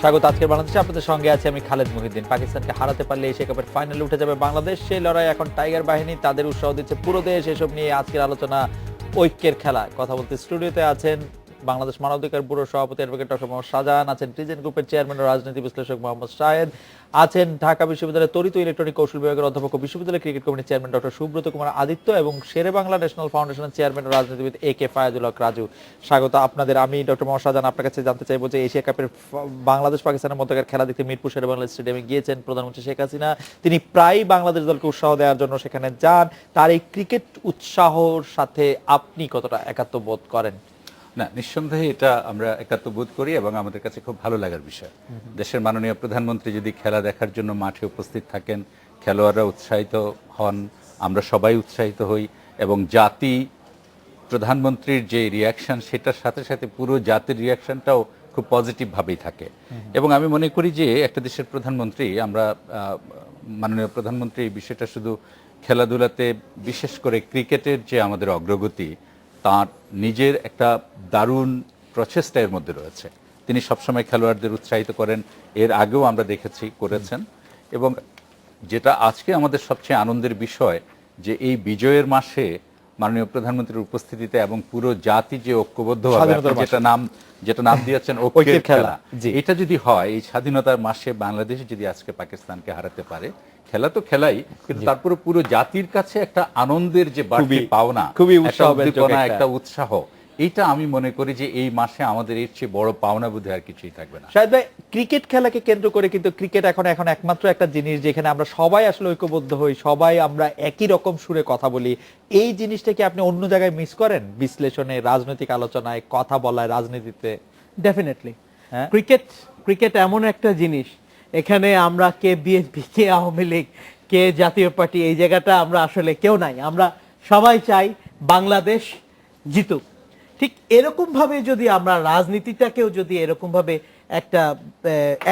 স্বাগত আজকের বাংলাদেশে। আপনাদের সঙ্গে আছে আমি খালেদ মুহিউদ্দিন। পাকিস্তানকে হারাতে পারলে এশিয়া কাপের ফাইনালে উঠে যাবে বাংলাদেশ। সেই লড়াই এখন টাইগার বাহিনী, তাদের উৎসাহ দিচ্ছে পুরো দেশ। এসব নিয়ে আজকের আলোচনা ঐক্যের খেলা। কথা বলতে স্টুডিওতে আছেন বাংলাদেশ মানবাধিকার ব্যুরো সভাপতি অ্যাডভোকেট ডক্টর মোহাম্মদ শাহজাহান, আছেন টিজেন গ্রুপের চেয়ারম্যান ও রাজনীতি বিশ্লেষক মোহাম্মদ শাহেদ, আছেন ঢাকা বিশ্ববিদ্যালয়ের তড়িৎ ইলেকট্রনিক কৌশল বিভাগের অধ্যাপক ও বিশ্ববিদ্যালয় ক্রিকেট কমিটির চেয়ারম্যান ডক্টর সুব্রত কুমার আদিত্য এবং শেরে বাংলা ন্যাশনাল ফাউন্ডেশনের চেয়ারম্যান ও রাজনীতিবিদ AK ফায়াজুল হক রাজু। স্বাগত আপনাদের। আমি ডক্টর মোহাম্মদ শাহজাহান আপনার কাছে জানতে চাইবো যে এশিয়া কাপের বাংলাদেশ পাকিস্তানের মধ্যকার খেলা দেখতে মিরপুর শেরে বাংলা স্টেডিয়ামে গিয়েছেন প্রধানমন্ত্রী শেখ হাসিনা। তিনি প্রায় বাংলাদেশ দলকে উৎসাহ দেওয়ার জন্য সেখানে যান। তার এই ক্রিকেট উৎসাহর সাথে আপনি কতটা একাত্ম বোধ করেন? না, নিঃসন্দেহে এটা আমরা একাত্ম বোধ করি এবং আমাদের কাছে খুব ভালো লাগার বিষয়। দেশের মাননীয় প্রধানমন্ত্রী যদি খেলা দেখার জন্য মাঠে উপস্থিত থাকেন, খেলোয়াড়রা উৎসাহিত হন, আমরা সবাই উৎসাহিত হই এবং জাতি প্রধানমন্ত্রীর যে রিয়াকশন সেটার সাথে সাথে পুরো জাতির রিয়াকশনটাও খুব পজিটিভভাবেই থাকে। এবং আমি মনে করি যে একটা দেশের প্রধানমন্ত্রী, আমরা মাননীয় প্রধানমন্ত্রী এই বিষয়টা শুধু খেলাধুলাতে, বিশেষ করে ক্রিকেটের যে আমাদের অগ্রগতি, তার নিজের একটা দারুণ প্রচেষ্টা এর মধ্যে রয়েছে। তিনি সবসময় খেলোয়াড়দের উৎসাহিত করেন, এর আগেও আমরা দেখেছি করেছেন। এবং যেটা আজকে আমাদের সবচেয়ে আনন্দের বিষয় যে এই বিজয়ের মাসে মাননীয় প্রধানমন্ত্রীর উপস্থিতিতে এবং পুরো জাতি যে ঐক্যবদ্ধভাবে যেটা নাম দিয়েছেন ঐক্যের খেলা, এটা যদি হয় এই স্বাধীনতার মাসে বাংলাদেশ যদি আজকে পাকিস্তানকে হারাতে পারে, খেলা তো খেলাই, কিন্তু তারপরে পুরো জাতির কাছে একটা আনন্দের যে বাড়তি পাওনা, একটা উৎসাহ, এটা আমি মনে করি যে এই মাসে আমাদের এর চেয়ে বড় পাওনা বোধ আর কিছুই থাকবে না। শাহেদ ভাই, ক্রিকেট খেলাকে কেন্দ্র করে কিন্তু ক্রিকেট এখন একমাত্র একটা জিনিস যেখানে আমরা সবাই আসলে ঐক্যবদ্ধ হই, সবাই আমরা একই রকম সুরে কথা বলি। এই জিনিসটাকে আপনি অন্য জায়গায় মিস করেন? বিশ্লেষণে, রাজনৈতিক আলোচনায়, কথা বলায়, রাজনীতিতে? ডেফিনেটলি ক্রিকেট এমন একটা জিনিস, এখানে আমরা কে বিএনপি, কে আওয়ামী লীগ, কে জাতীয় পার্টি, এই জায়গাটা আমরা আসলে কেউ নাই। আমরা সবাই চাই বাংলাদেশ জিতুক। ঠিক এরকম ভাবে যদি আমরা রাজনীতিটাকেও যদি এরকম ভাবে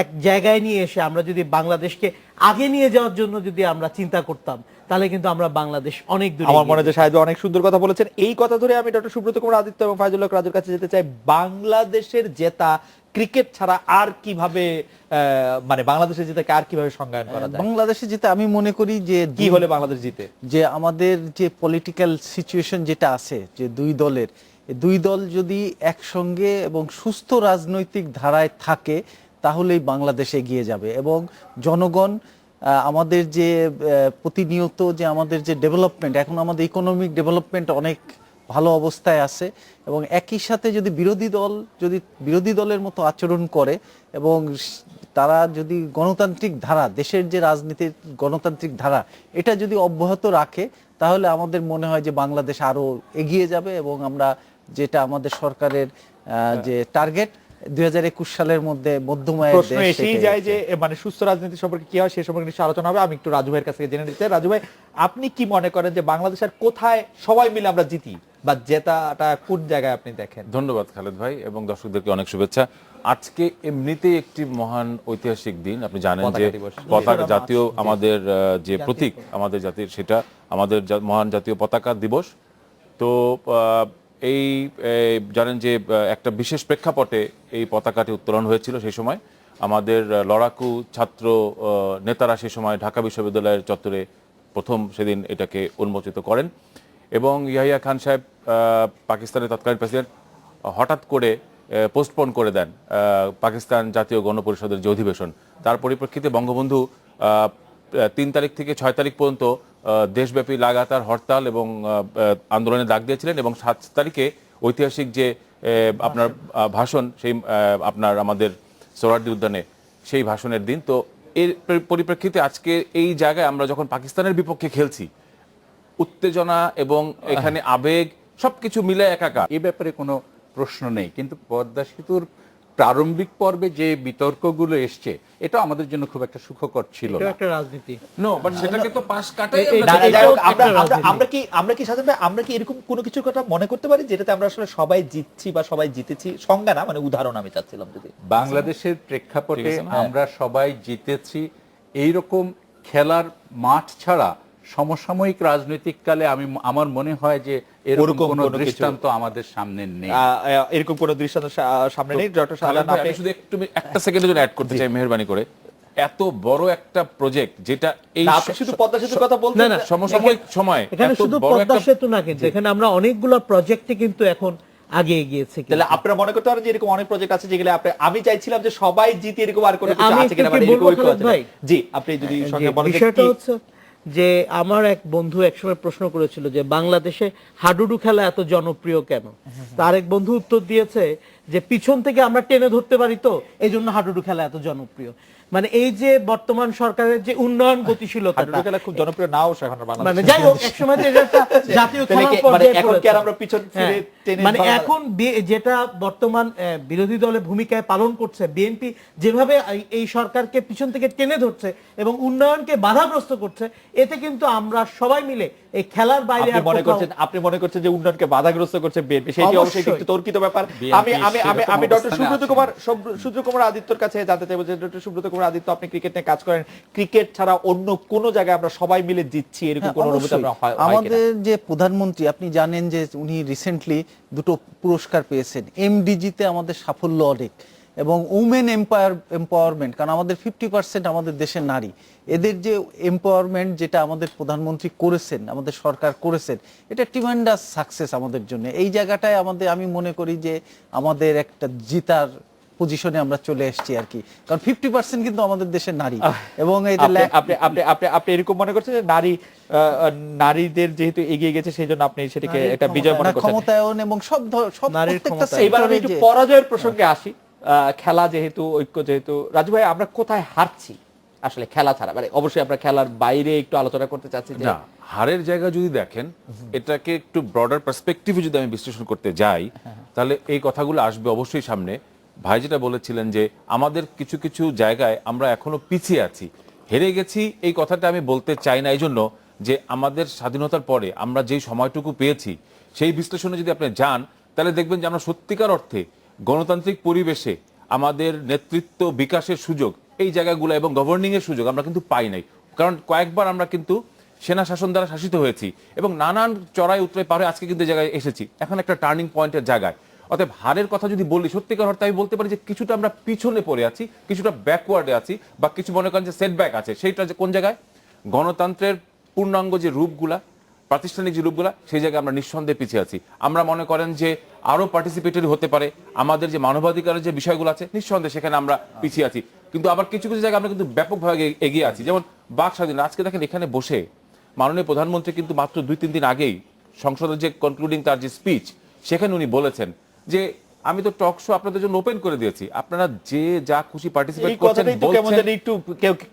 এক জায়গায় নিয়ে এসে আমরা যদি বাংলাদেশকে আগে নিয়ে যাওয়ার জন্য যদি আমরা চিন্তা করতাম, তাহলে কিন্তু আমরা বাংলাদেশ অনেক দূর। আমার মনে হয় শাহেদ অনেক সুন্দর কথা বলেছেন। এই কথা ধরে আমি ডক্টর সুব্রত কুমার আদিত্য এবং ফায়জুল হক রাজুর কাছে যেতে চাই। বাংলাদেশের জেতা ক্রিকেট ছাড়া আর কিভাবে, মানে বাংলাদেশের জেতাকে আর কিভাবে সংজ্ঞায়ন করা যায়? বাংলাদেশে যেটা আমি মনে করি যে কি হলে বাংলাদেশ জিতে, যে আমাদের যে পলিটিক্যাল সিচুয়েশন যেটা আছে, যে দুই দল যদি একসঙ্গে এবং সুস্থ রাজনৈতিক ধারায় থাকে, তাহলেই বাংলাদেশ এগিয়ে যাবে। এবং জনগণ আমাদের যে প্রতিনিয়ত যে আমাদের যে ডেভেলপমেন্ট, এখন আমাদের ইকোনমিক ডেভেলপমেন্ট অনেক ভালো অবস্থায় আছে, এবং একই সাথে যদি বিরোধী দলের মতো আচরণ করে এবং তারা যদি গণতান্ত্রিক ধারা, দেশের যে রাজনীতির গণতান্ত্রিক ধারা, এটা যদি অব্যাহত রাখে, তাহলে আমাদের মনে হয় যে বাংলাদেশ আরো এগিয়ে যাবে। এবং আমরা যেটা আমাদের সরকারের যে টার্গেট 2021 সালের মধ্যে মধ্যময়ের প্রশ্ন এসেই যায় যে মানে সুস্থ রাজনীতি সম্পর্কে কি হয়, সে সম্পর্কে নিশ্চয়ই আলোচনা হবে। আমি একটু রাজু ভাইয়ের কাছ থেকে জেনে নিতে চাই। রাজু ভাই, আপনি কি মনে করেন যে বাংলাদেশের কোথায় সবাই মিলে আমরা জিতি, বা জেতাটা কোন জায়গায় আপনি দেখেন? ধন্যবাদ খালেদ ভাই এবং দর্শকদেরকে অনেক শুভেচ্ছা। আজকে এমনিতেই একটি মহান ঐতিহাসিক দিন। আপনি জানেন যে পতাকা জাতীয় আমাদের যে প্রতীক আমাদের জাতির, সেটা আমাদের মহান জাতীয় পতাকা দিবস। তো এই জানেন যে একটা বিশেষ প্রেক্ষাপটে এই পতাকাটি উত্তোলন হয়েছিল। সেই সময় আমাদের লড়াকু ছাত্র নেতারা সেই সময় ঢাকা বিশ্ববিদ্যালয়ের চত্বরে প্রথম সেদিন এটাকে উন্মোচিত করেন। এবং ইয়াহিয়া খান সাহেব, পাকিস্তানের তৎকালীন প্রেসিডেন্ট, হঠাৎ করে পোস্টপোন করে দেন পাকিস্তান জাতীয় গণপরিষদের যে অধিবেশন। তার পরিপ্রেক্ষিতে বঙ্গবন্ধু 3 তারিখ থেকে 6 তারিখ পর্যন্ত দেশব্যাপী লাগাতার হরতাল এবং আন্দোলনে ডাক দিয়েছিলেন। এবং 7 তারিখে ঐতিহাসিক যে আপনার ভাষণ, সেই আপনার আমাদের সোহরাওয়ার্দী উদ্যানে সেই ভাষণের দিন। তো এর পরিপ্রেক্ষিতে আজকে এই জায়গায় আমরা যখন পাকিস্তানের বিপক্ষে খেলছি, উত্তেজনা এবং এখানে আবেগ সবকিছু মিলে একাকার। এই ব্যাপারে কোনো প্রশ্ন নেই, কিন্তু পদ্মা সেতুর প্রারম্ভিক পর্বে যে বিতর্কগুলো এসছে, এটা আমাদের জন্য খুব একটা সুখকর ছিল না। একটা রাজনীতি বাট সেটাকে তো পাশ কাটাই আমরা কি সাধারণত আমরা কি এরকম কোনো কিছুর কথা মনে করতে পারি যেটাতে আমরা আসলে সবাই জিতছি বা সবাই জিতেছি? সংজ্ঞা না, মানে উদাহরণ আমি চাচ্ছিলাম। যদি বাংলাদেশের প্রেক্ষাপটে আমরা সবাই জিতেছি, এইরকম খেলার মাঠ ছাড়া সমসাময়িক রাজনৈতিক কালে আমার মনে হয় যে এরকম ওরকম কোনো কোনো কিছু- দৃষ্টান্ত আমাদের সামনে নেই। এরকম কোনো দৃষ্টান্ত সামনে নেই। ডক্টর শাহজাহান, ভাই, আপনি আমি শুধু একটু একটা সেকেন্ডের জন্য অ্যাড করতে চাই মেহেরবানি করে। এত বড় একটা প্রজেক্ট যেটা এই না, আপনি শুধু পদ্মা সেতুর কথা বলছেন না, না, যে- সমসাময়িক সময় এখানে এত শুধু বড় পদ্মা একটা সেতু না, কিন্তু এখানে আমরা অনেকগুলো প্রজেক্টে কিন্তু এখন আগে এগিয়েছে কিন্তু। তাহলে আপনারা মনে করতে পারেন যে এরকম অনেক প্রজেক্ট আছে যেগুলো আমি চাইছিলাম যে সবাই জিতে এরকম আর কোনো কিছু আমি আছে কিনা, একটু মানে কি এরকম বলবো ঐক্য খালেদ আছে ভাই? কিনা। জি, আপনি যদি সঙ্গে যে বলেন যে বিষয়টা কি- হচ্ছে যে আমার এক বন্ধু একসময় প্রশ্ন করেছিল যে বাংলাদেশে হাডুডু খেলা এত জনপ্রিয় কেন। তার এক বন্ধু উত্তর দিয়েছে যে পিছন থেকে আমরা টেনে ধরতে পারি, তো এই জন্য হাডুডু খেলা এত জনপ্রিয়। মানে এই যে বর্তমান সরকারের যে উন্নয়ন গতিশীলতা, হাডুডু খেলা খুব জনপ্রিয় নাও এখন বাংলাদেশে। মানে যাই হোক একসময় তো এটা একটা জাতীয় তাহলে খেলার কি- মানে পর্যায়ে এখন কি আর পড়েছে। আমরা পিছন ফিরে হ্যাঁ, টেনে মানে ধরা- এখন যেটা বর্তমান বিরোধী দলের ভূমিকায় পালন করছে বিএনপি, যেভাবে এই সরকারকে পিছন থেকে টেনে ধরছে এবং উন্নয়নকে বাধাগ্রস্ত করছে, এতে কিন্তু আমরা সবাই মিলে এই খেলার বাইরে আপনি আর মনে কোথাও- করছেন যে উন্নয়নকে বাধাগ্রস্ত করছে বিএনপি, সেটি অবশ্যই অবশ্যই। একটু তর্কিত ব্যাপার। আমি আমি আমি সেরকম আমি ডক্টর অবস্থানে সুব্রত কুমার আদিত্যর কাছে জানতে চাইবো যে ডক্টর সুব্রত কুমার আদিত্য, আপনি ক্রিকেট নিয়ে কাজ করেন, ক্রিকেট ছাড়া অন্য কোন জায়গায় আমরা সবাই মিলে জিতছি এরকম হ্যাঁ, কোন অনুভূতি অবশ্যই। আমরা হয় কিনা? আমাদের যে প্রধানমন্ত্রী, আপনি জানেন যে উনি রিসেন্টলি দুটো পুরস্কার পেয়েছেন। এমডিজিতে আমাদের সাফল্য অনেক, এবং উমেন এম্পাওয়ারমেন্ট, কারণ আমাদের 50% আমাদের দেশের নারী, এদের যে এম্পাওয়ারমেন্ট যেটা আমাদের প্রধানমন্ত্রী করেছেন, আমাদের সরকার করেছেন, এটা ট্রিমেন্ডাস সাকসেস আমাদের জন্য। এই জায়গাটায় আমি মনে করি যে আমাদের একটা জিতার পজিশনে আমরা চলে এসেছি আর কি, কারণ 50% কিন্তু আমাদের দেশের নারী, এবং এটা আপনি এরকম মনে করছেন যে নারীদের যেহেতু এগিয়ে গেছে সেই জন্য আপনি সেটাকে নারীর একটা বিজয় মনে ক্ষমতা- করছেন। ক্ষমতায়ন এবং সব নারীর প্রত্যেকটা ক্ষমতায়ন। এবার আমি সেক্টরে একটু যে পরাজয়ের প্রসঙ্গে আসি। খেলা যেহেতু, ঐক্য যেহেতু, রাজু ভাই আমরা কোথায় হারছি আসলে খেলা ছাড়া? মানে অবশ্যই আমরা খেলার বাইরে একটু আলোচনা করতে চাচ্ছি যে না, হারের জায়গা যদি দেখেন, এটাকে একটু ব্রডার পার্সপেক্টিভে যদি আমি বিশ্লেষণ করতে যাই, তাহলে এই কথাগুলো আসবে অবশ্যই সামনে। ভাই যেটা বলেছিলেন যে আমাদের কিছু কিছু জায়গায় আমরা এখনো পিছিয়ে আছি, হেরে গেছি, এই কথাটা আমি বলতে চাই না। এই জন্য যে আমাদের স্বাধীনতার পরে আমরা যেই সময়টুকু পেয়েছি, সেই বিশ্লেষণে যদি আপনি যান, তাহলে দেখবেন যে আমরা সত্যিকার অর্থে গণতান্ত্রিক পরিবেশে আমাদের নেতৃত্ব বিকাশের সুযোগ, এই জায়গাগুলো এবং গভর্নিং এর সুযোগ আমরা কিন্তু পাই নাই। কারণ কয়েকবার আমরা কিন্তু সেনা শাসন দ্বারা শাসিত হয়েছি এবং নানান চড়াই উতরাই পারে আজকে কিন্তু এই জায়গায় এসেছি, এখন একটা টার্নিং পয়েন্টের জায়গায়। অতএব হারের কথা যদি বলি, সত্যিকার অর্থে আমি বলতে পারি যে কিছুটা আমরা পিছনে পড়ে আছি, কিছুটা ব্যাকওয়ার্ডে আছি, বা কিছু মনে করেন যে সেটব্যাক আছে। সেইটা যে কোন জায়গায়, গণতন্ত্রের পূর্ণাঙ্গ যে রূপগুলা, প্রাতিষ্ঠানিক যে রূপগুলা, সেই জায়গায় আমরা নিঃসন্দেহে পিছিয়ে আছি। আমরা মনে করেন যে আরো পার্টিসিপেটরি হতে পারে, আমাদের যে মানবাধিকারের যে বিষয়গুলো আছে, নিঃসন্দেহে সেখানে আমরা পিছিয়ে আছি। কিন্তু আবার কিছু কিছু জায়গায় আমরা কিন্তু ব্যাপকভাবে এগিয়ে আছি। যেমন বাক স্বাধীনতা, আজকে দেখেন এখানে বসে মাননীয় প্রধানমন্ত্রী কিন্তু মাত্র 2-3 দিন আগেই সংসদের যে কনক্লুডিং তার যে স্পিচ, সেখানে উনি বলেছেন যে আমি তো টক শো আপনাদের জন্য ওপেন করে দিয়েছি, আপনারা যে যা খুশি পার্টিসিপেট এই করছেন কথাটাই তো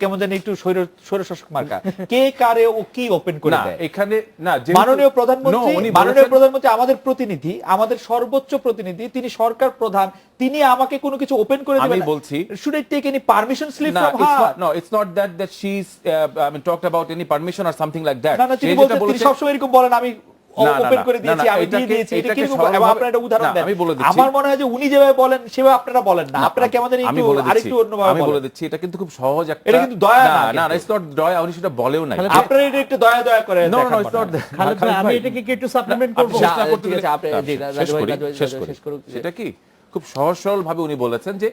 কেমন জানি একটু স্বৈর শাসক মার্কা। কে কারে ও কি ওপেন করে না দেয়? এখানে না, মাননীয় প্রধানমন্ত্রী, উনি মাননীয় বলেছেন- প্রধানমন্ত্রী আমাদের প্রতিনিধি, আমাদের সর্বোচ্চ প্রতিনিধি, তিনি সরকার প্রধান, তিনি আমাকে কোনো কিছু ওপেন করে দিবেন আমি না? বলছি, Should I take any permission slip না, from her? it's not that she's talked about any permission or something like that. না, না, তিনি সে যেটা বলছেন, তিনি বলেছেন- সবসময় এরকম বলেন, আমি না, না, ওপেন না, করে দিয়েছি, না, না, আমি দিয়ে এটাকে- দিয়েছি। এটা এটাকে কিরকম? সরলভাবে- এবং আপনারা একটা উদাহরণ না, দেন। আমি বলে দিচ্ছি। আমার মনে হয় যে উনি যেভাবে বলেন সেভাবে আপনারা বলেন না, আপনারা কেমন জানি আমি একটু বলে দিচ্ছি, আরেকটু অন্যভাবে আমি বলে বলেন। দিচ্ছি, এটা কিন্তু খুব সহজ একটা, এটা কিন্তু দয়া না, না, কিন্তু। it's not দয়া, উনি সেটা বলেও নাই। আপনারা এটা একটু দয়া দয়া করে No, no, দেখান it's not মনে হয়। that. খালেদ ভাই, আমি এটাকে কি একটু সাপ্লিমেন্ট করবো? শেষ না করতে ঠিক আছে, দিলে- আপনি- জি, শেষ রাজু ভাই, করি, রাজু ভাই, শেষ রাজু ভাই, করি। শেষ করুন। সেটা কি খুব সহজ সরল ভাবে উনি বলেছেন যে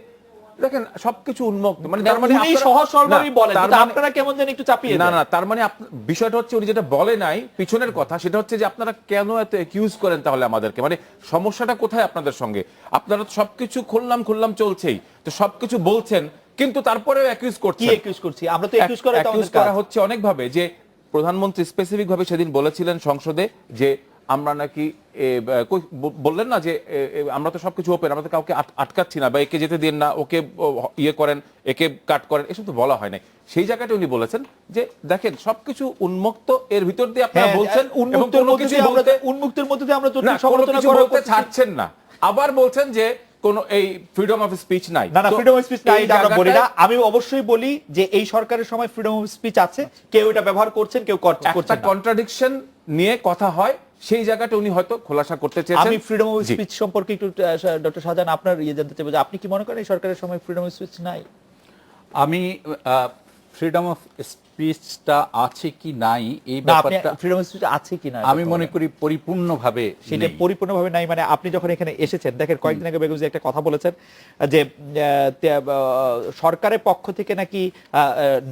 দেখেন সবকিছু উন্মুক্ত, মানে না, তার মানে উনি আপনারা- সহজ সরলভাবেই না, বলেন, তার কিন্তু মানে- আপনারা কেমন জানি একটু চাপিয়ে না দেন। না, তার মানে বিষয়টা হচ্ছে উনি যেটা বলে নাই পিছনের কথা, সেটা হচ্ছে যে আপনারা কেন এত অ্যাকিউজ করেন তাহলে আমাদেরকে, মানে সমস্যাটা কোথায় আপনাদের সঙ্গে? আপনারা তো সবকিছু খুললাম চলছেই, তো সবকিছু বলছেন কিন্তু তারপরেও অ্যাকিউজ কি করছেন। একিউজ করছি? আমরা তো একিউজ করা তো অ্যাকিউজ আমাদের করা কাজ। হচ্ছে অনেক ভাবে, যে প্রধানমন্ত্রী স্পেসিফিক ভাবে সেদিন বলেছিলেন সংসদে যে আমরা নাকি বললেন না যে আমরা তো সবকিছু ওপেন, আমরা তো কাউকে আটকাচ্ছি না, বা একে যেতে দিন না, ওকে ইয়ে করেন, একে কাট করেন, এসব তো বলা হয় নাই। সেই জায়গাটা উনি বলেছেন যে দেখেন সবকিছু উন্মুক্ত, এর ভিতর দিয়ে আপনারা হ্যাঁ, বলছেন এবং উন্মুক্তের কোনো মধ্যে কিছু দিয়ে আমরা বলতে- উন্মুক্তের মধ্যে দিয়ে আমরা না, যতটুকু কোনো সমালোচনা কিছু করার বলতে করছি। ছাড়ছেন না, আবার বলছেন যে কোন এই ফ্রিডম অফ স্পিচ নাই। না না, তো ফ্রিডম অফ স্পিচ নাই এই এটা আমরা বলি না। জায়গাটায় আমি অবশ্যই বলি যে এই সরকারের সময় ফ্রিডম অফ স্পিচ আছে, কেউ এটা ব্যবহার করছেন, কেউ একটা করছেন না। কন্ট্রাডিকশন নিয়ে কথা হয়, সেই জায়গাটা উনি হয়তো খোলাসা করতে চেয়েছেন। আমি ফ্রিডম অফ জি। স্পিচ সম্পর্কে একটু ডক্টর শাহজাহান আপনার জানতে চাইবো যে আপনি কি মনে করেন এই সরকারের সময় ফ্রিডম অফ স্পিচ নাই? আমি ফ্রিডম অফ স্পিচটা আছে কি নাই এই না, আপনি ব্যাপারটা ফ্রিডম অফ স্পিচ আছে কিনা আমি মনে করি পরিপূর্ণভাবে সেটা নেই। পরিপূর্ণভাবে নাই। মানে আপনি যখন এখানে এসেছেন, দেখেন কয়েকদিন আগে বেগম জিয়া একটা কথা বলেছেন যে সরকারের পক্ষ থেকে নাকি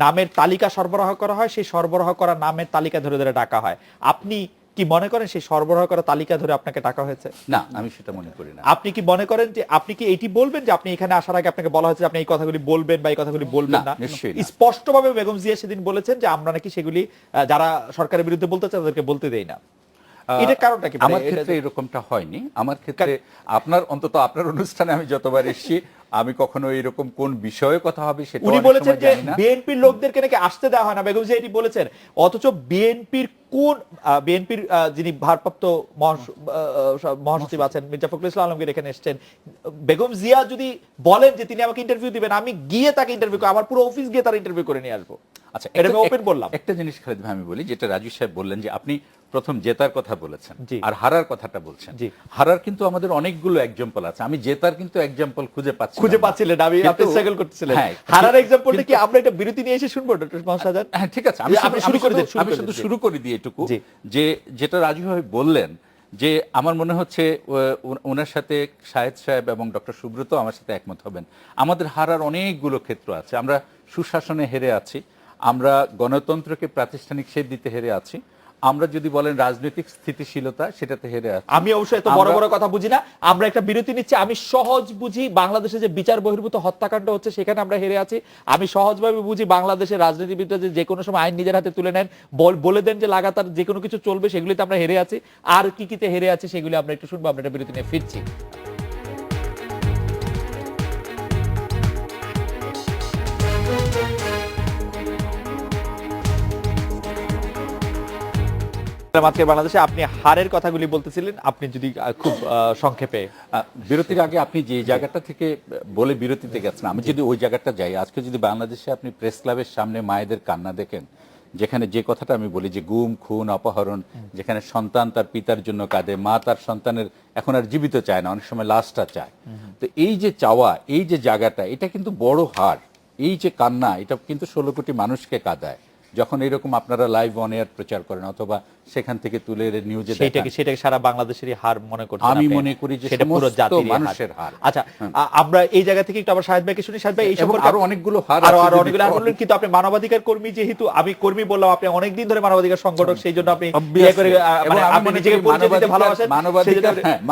নামের তালিকা সরবরাহ করা হয়, সেই সরবরাহ করা নামের তালিকা ধরে ধরে ডাকা হয়। আপনি কি মনে করেন সেই সরবরাহ করা তালিকা ধরে আপনাকে ডাকা হয়েছে? না, আমি সেটা মনে করি না। আপনি কি মনে করেন যে আপনি কি এইটি বলবেন যে আপনি এখানে আসার আগে আপনাকে বলা হয়েছে যে আপনি এই কথাগুলি বলবেন বা এই কথাগুলি বলবেন না, না? নিশ্চয়ই না। স্পষ্টভাবে বেগম জিয়া সেদিন বলেছেন যে আমরা নাকি সেগুলি যারা সরকারের বিরুদ্ধে বলতে চায় তাদেরকে বলতে দেই না। এটার কারণটা কি? আমার ক্ষেত্রে এরকমটা হয়নি। আমার ক্ষেত্রে আপনার অন্তত আপনার অনুষ্ঠানে আমি যতবার এসেছি আমি কখনো এরকম কোন বিষয়ে কথা হবে সেটা উনি অনেক বলেছেন সময় যে জানি না। বিএনপির লোকদেরকে নাকি আসতে দেওয়া হয় না, বেগম জিয়া এটি বলেছেন। অথচ বিএনপির কোন বিএনপির যিনি ভারপ্রাপ্ত মহাসচিব আছেন মির্জা ফখরুল ইসলাম আলমগীর এখানে এসেছেন, বেগম জিয়া যদি বলেন যে তিনি আমাকে ইন্টারভিউ দিবেন, আমি গিয়ে তাকে ইন্টারভিউ করব, আমার পুরো অফিস গিয়ে তার ইন্টারভিউ করে নিয়ে আসবো। আচ্ছা, এটা আমি ওপেন বললাম। একটা জিনিস খালেদ ভাই আমি বলি, যেটা রাজু সাহেব বললেন যে আপনি প্রথম জেতার কথা বলেছেন জি। আর হারার কথাটা বলছেন। জি। হারার কিন্তু আমাদের অনেকগুলো এক্সাম্পল আছে, আমি জেতার কিন্তু এক্সাম্পল খুঁজে পাচ্ছি খুঁজে পাচ্ছিলেন, আমি আপনি স্ট্রাগল করতেছিলেন। হ্যাঁ, হারার এক্সাম্পলটা কি আমরা একটা বিরতি নিয়ে এসে শুনবো ডক্টর মহাসাজান? হ্যাঁ, ঠিক আছে, আমি আপনি শুরু করে দিন, শুরু আমি করে শুধু দিন। শুরু করে দিই এটুকু জি। যে যেটা রাজু ভাই বললেন যে আমার মনে হচ্ছে ওনার সাথে শাহেদ সাহেব এবং ডক্টর সুব্রত আমার সাথে একমত হবেন। আমাদের হারার অনেকগুলো ক্ষেত্র আছে। আমরা সুশাসনে হেরে আছি, আমরা গণতন্ত্রকে প্রাতিষ্ঠানিক শেপ দিতে হেরে আছি, আমরা যদি বলেন রাজনৈতিক স্থিতিশীলতা সেটাতে হেরে আছি। আমি অবশ্যই এত বড় বড় কথা বুঝি না, আমরা একটা বিরতি নিচ্ছি। আমি সহজ বুঝি বাংলাদেশে যে বিচার বহির্ভূত হত্যাকাণ্ড হচ্ছে সেখানে আমরা হেরে আছি। আমি সহজভাবে বুঝি বাংলাদেশের রাজনীতিবিদরা যে কোনো সময় আইন নিজের হাতে তুলে নেন, বলে দেন যে লাগাতার যে কোনো কিছু চলবে, সেগুলিতে আমরা হেরে আছি। আর কি কিতে হেরে আছি সেগুলি আমরা একটু শুনবো। আমরা একটা বিরতি নিয়ে ফিরছি। আজকে বাংলাদেশে আপনি হারের কথাগুলি বলতেছিলেন, আপনি যদি খুব সংক্ষেপে। বিরতির আগে আপনি যে জায়গাটা থেকে বলে বিরতিতে গেছেন, আমি যদি ওই জায়গাটা যাই, আজকে যদি বাংলাদেশে আপনি প্রেস ক্লাবের সামনে মায়েদের কান্না দেখেন, যেখানে যে কথাটা আমি বলি যে গুম খুন অপহরণ, যেখানে সন্তান তার পিতার জন্য কাঁদে, মা তার সন্তানের এখন আর জীবিত চায় না, অনেক সময় লাশটা চায়। তো এই যে চাওয়া, এই যে জায়গাটা, এটা কিন্তু বড় হার। এই যে কান্না, এটা কিন্তু 16 কোটি মানুষকে কাঁদায়। যখন এরকম আপনারা লাইভ অন এয়ার প্রচার করেন অথবা সেখান থেকে তুলে নিউজে সেটাকে সারা বাংলাদেশেরই হার মনে করছেন? আমি মনে করি যে সেটা পুরো সমস্ত জাতির মানুষের হার। আচ্ছা, আমরা এই জায়গা থেকে একটু আবার শাহেদ ভাইকে শুনি। শাহেদ ভাই, এই সম্পর্কে আরো অনেকগুলো হার আরো আছে, অনেকগুলো হার বললেন, কিন্তু আপনি মানবাধিকার কর্মী, যেহেতু আমি কর্মী বললাম, আপনি অনেকদিন ধরে মানবাধিকার সংগঠক, সেই জন্য আপনি মানে আপনি নিজেকে পরিচয় দিতে ভালোবাসেন।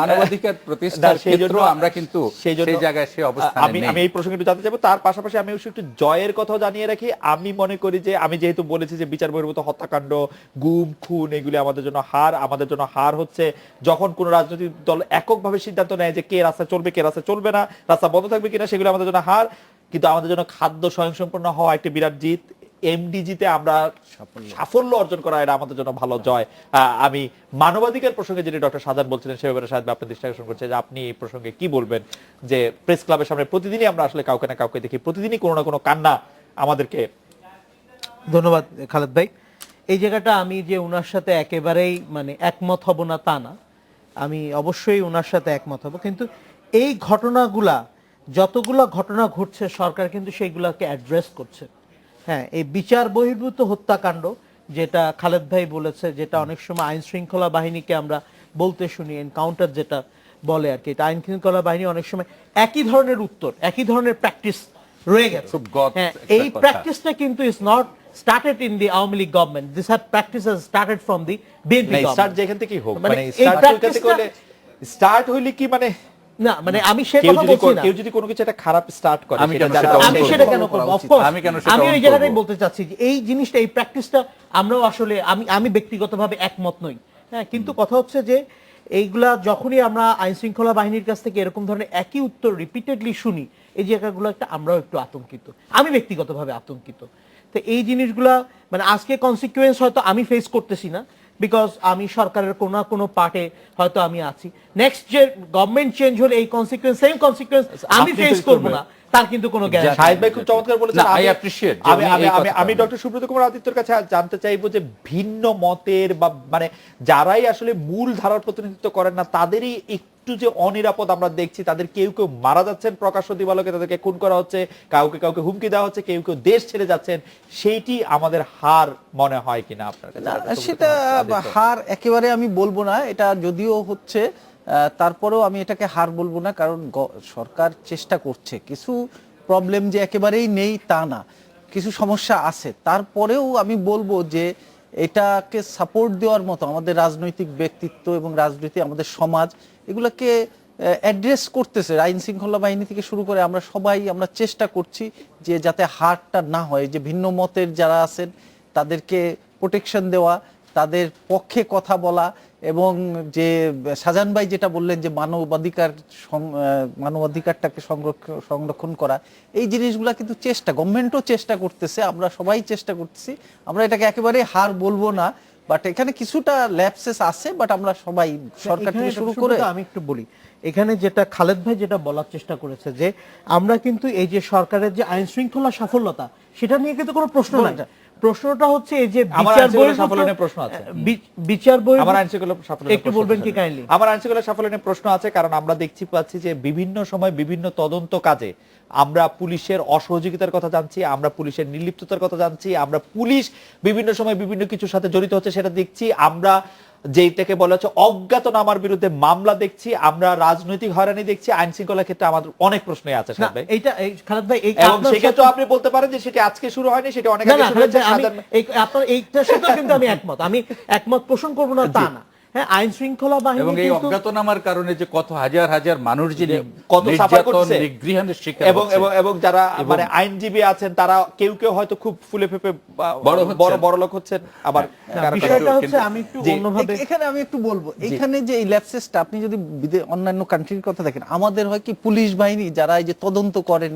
মানবাধিকার প্রতিষ্ঠার ক্ষেত্রে আমরা কিন্তু সেই জায়গায় সেই অবস্থানে নেই। আমি এই প্রসঙ্গে একটু জানতে চাইবো। তার পাশাপাশি আমি একটু জয়ের কথাও জানিয়ে রাখি। আমি মনে করি যে আমি যেহেতু বলেছি যে বিচার বহির্ভূত হত্যাকাণ্ড, গুম খুন, এগুলি আমাদের জন্য হার। আমাদের জন্য হার হচ্ছে যখন কোন রাজনৈতিক দল এককভাবে সিদ্ধান্ত নেয় যে কে রাস্তা চলবে, কে রাস্তা চলবে না, রাস্তা বন্ধ থাকবে কিনা, সেগুলো আমাদের জন্য হার। কিন্তু আমাদের জন্য খাদ্য স্বয়ংসম্পূর্ণ হওয়া একটি বিরাট জিত। এমডিজিতে আমরা সাফল্য অর্জন করা, এটা আমাদের জন্য ভালো জয়। আমি মানবাধিকার প্রসঙ্গে যেটি ডক্টর সাজান বলছিলেন, সে ব্যাপারে সাহেব আপনার দৃষ্টি আকর্ষণ করছে যে আপনি এই প্রসঙ্গে কি বলবেন? যে প্রেস ক্লাবের সামনে প্রতিদিনই আমরা আসলে কাউকে না কাউকে দেখি, প্রতিদিনই কোনো না কোনো কান্না আমাদেরকে। ধন্যবাদ খালেদ ভাই। এই জায়গাটা আমি যে ওনার সাথে একেবারেই মানে একমত হব না তা না, আমি অবশ্যই ওনার সাথে একমত হব, কিন্তু এই ঘটনাগুলা, যতগুলা ঘটনা ঘটছে, সরকার কিন্তু সেইগুলাকে অ্যাড্রেস করছে। হ্যাঁ, এই বিচার বহির্ভূত হত্যাকাণ্ড যেটা খালেদ ভাই বলেছে, যেটা অনেক সময় আইন শৃঙ্খলা বাহিনীকে আমরা বলতে শুনি, এনকাউন্টার যেটা বলে আর কি, এটা আইন শৃঙ্খলা বাহিনী অনেক সময় একই ধরনের উত্তর, একই ধরনের প্র্যাকটিস রয়ে গেছে। হ্যাঁ, এই প্র্যাকটিসটা কিন্তু is not started in the Aomi League government. This practice has started from the BNP government. Start যেখান থেকে হোক, মানে স্টার্ট হইলে কি মানে না, মানে আমি সে কথা বলছি না। কেউ যদি কোনো কিছু একটা খারাপ স্টার্ট করে, আমি সেটা কেন করব? অফ কোর্স আমি এই জায়গাটাই করব? বলতে চাচ্ছি যে এই জিনিসটা, এই প্র্যাকটিসটা আমরাও আসলে আমি ব্যক্তিগতভাবে একমত নই। হ্যাঁ, কিন্তু কথা হচ্ছে যে এইগুলা যখনই আমরা আইন শৃঙ্খলা বাহিনীর কাছ থেকে এরকম ধরনের একই উত্তর রিপিটেডলি শুনি, এই জায়গাগুলো একটা আমরাও একটু আতঙ্কিত, আমি ব্যক্তিগতভাবে আতঙ্কিত। তো এই জিনিসগুলা মানে আজকে কনসিকুয়েন্স হয়তো আমি ফেস করতেছি না, বিকজ আমি সরকারের কোনো না কোনো পার্টে হয়তো আমি আছি। নেক্সট যে গভর্নমেন্ট চেঞ্জ হলে এই কনসিকুয়েন্স, সেম কনসিকুয়েন্স আমি ফেস করব না, তার কিন্তু কোনো গ্যারান্টি। শাহিদ ভাই খুব চমৎকার বলেছেন। আমি ডক্টর সুব্রত কুমার আদিত্যর কাছে জানতে চাইবো যে ভিন্ন মতের বা মানে যারাই আসলে মূল ধারার প্রতিনিধিত্ব করেন না, তাদেরই একটু একটু যে অনিরাপদ আমরা দেখছি, তাদের কেউ কেউ মারা যাচ্ছেন প্রকাশ্য দিবালোকে, তাদেরকে খুন করা হচ্ছে, কাউকে কাউকে হুমকি দেওয়া হচ্ছে, কেউ কেউ দেশ ছেড়ে যাচ্ছেন, সেইটি আমাদের হার মনে হয় কিনা আপনার কাছে? না, সেটা হার একেবারে আমি বলবো না, এটা যদিও হচ্ছে তারপরেও আমি এটাকে হার বলবো না, কারণ সরকার চেষ্টা করছে। কিছু প্রবলেম যে একেবারেই নেই তা না, কিছু সমস্যা আছে, তারপরেও আমি বলবো যে এটাকে সাপোর্ট দেওয়ার মতো আমাদের রাজনৈতিক ব্যক্তিত্ব এবং রাজনীতি, আমাদের সমাজ এগুলোকে অ্যাড্রেস করতেছে। আইন শৃঙ্খলা বাহিনী থেকে শুরু করে আমরা সবাই আমরা চেষ্টা করছি যে যাতে হারটা না হয়, যে ভিন্ন মতের যারা আছেন তাদেরকে প্রোটেকশন দেওয়া, তাদের পক্ষে কথা বলা, এবং যে শাহজাহান ভাই যেটা বললেন যে মানবাধিকারটাকে সংরক্ষণ করা, এই জিনিসগুলা কিন্তু চেষ্টা, গভর্নমেন্টও চেষ্টা করতেছে, আমরা সবাই চেষ্টা করতেছি। আমরা এটাকে একেবারে হার বলবো না, বাট এখানে কিছুটা ল্যাপসেস আছে, বাট আমরা সবাই সরকার থেকে শুরু করে। আমি একটু বলি, এখানে যেটা খালেদ ভাই যেটা বলার চেষ্টা করেছে যে আমরা কিন্তু এই যে সরকারের যে আইন শৃঙ্খলা সাফল্যতা, সেটা নিয়ে কিন্তু কোনো প্রশ্ন নাই। প্রশ্নটা হচ্ছে এই যে বিচার বহির্ভূত সাফল্য নিয়ে প্রশ্ন আছে, বিচার বহির্ভূত আমার আইন শৃঙ্খলা সাফল্য একটু বলবেন কি কাইন্ডলি? আমার আইন শৃঙ্খলা সাফল্য নিয়ে প্রশ্ন আছে, কারণ আমরা দেখছি পাচ্ছি যে বিভিন্ন সময় বিভিন্ন তদন্ত কাজে আমরা পুলিশের অসহযোগিতার কথা জানছি, আমরা পুলিশের নির্লিপ্ততার কথা জানছি, আমরা পুলিশ বিভিন্ন সময় বিভিন্ন কিছুর সাথে জড়িত হচ্ছে সেটা দেখছি, আমরা যেটাকে বলা হচ্ছে অজ্ঞাতনামার বিরুদ্ধে মামলা দেখছি, আমরা রাজনৈতিক হয়রানি দেখছি, আইন শৃঙ্খলার ক্ষেত্রে আমাদের অনেক প্রশ্নই আছে না, এইটা খালেদ ভাই, এবং সেক্ষেত্রে আপনি বলতে পারেন যে সেটা আজকে শুরু হয়নি, সেটা অনেক আগে শুরু হয়েছে। আপনার এইটার সাথে কিন্তু আমি একমত পোষণ করব না তা না। হ্যাঁ, আইন শৃঙ্খলা বাহিনী এবং এই অজ্ঞাতনামার কারণে যে কত হাজার হাজার মানুষ যে কত সাফার করছে, নিগৃহানের শিকার এবং এবং যারা মানে আইনজীবী আছেন তারা কেউ কেউ হয়তো খুব ফুলে ফেপে বড় লোক হচ্ছেন, আবার বিষয়টা হচ্ছে আমি একটু অন্যভাবে এখানে আমি একটু বলবো, এখানে যে এই ল্যাপসেসটা আপনি যদি অন্যান্য কান্ট্রির কথা দেখেন, আমাদের হয় কি পুলিশ বাহিনী যারা এই যে তদন্ত করেন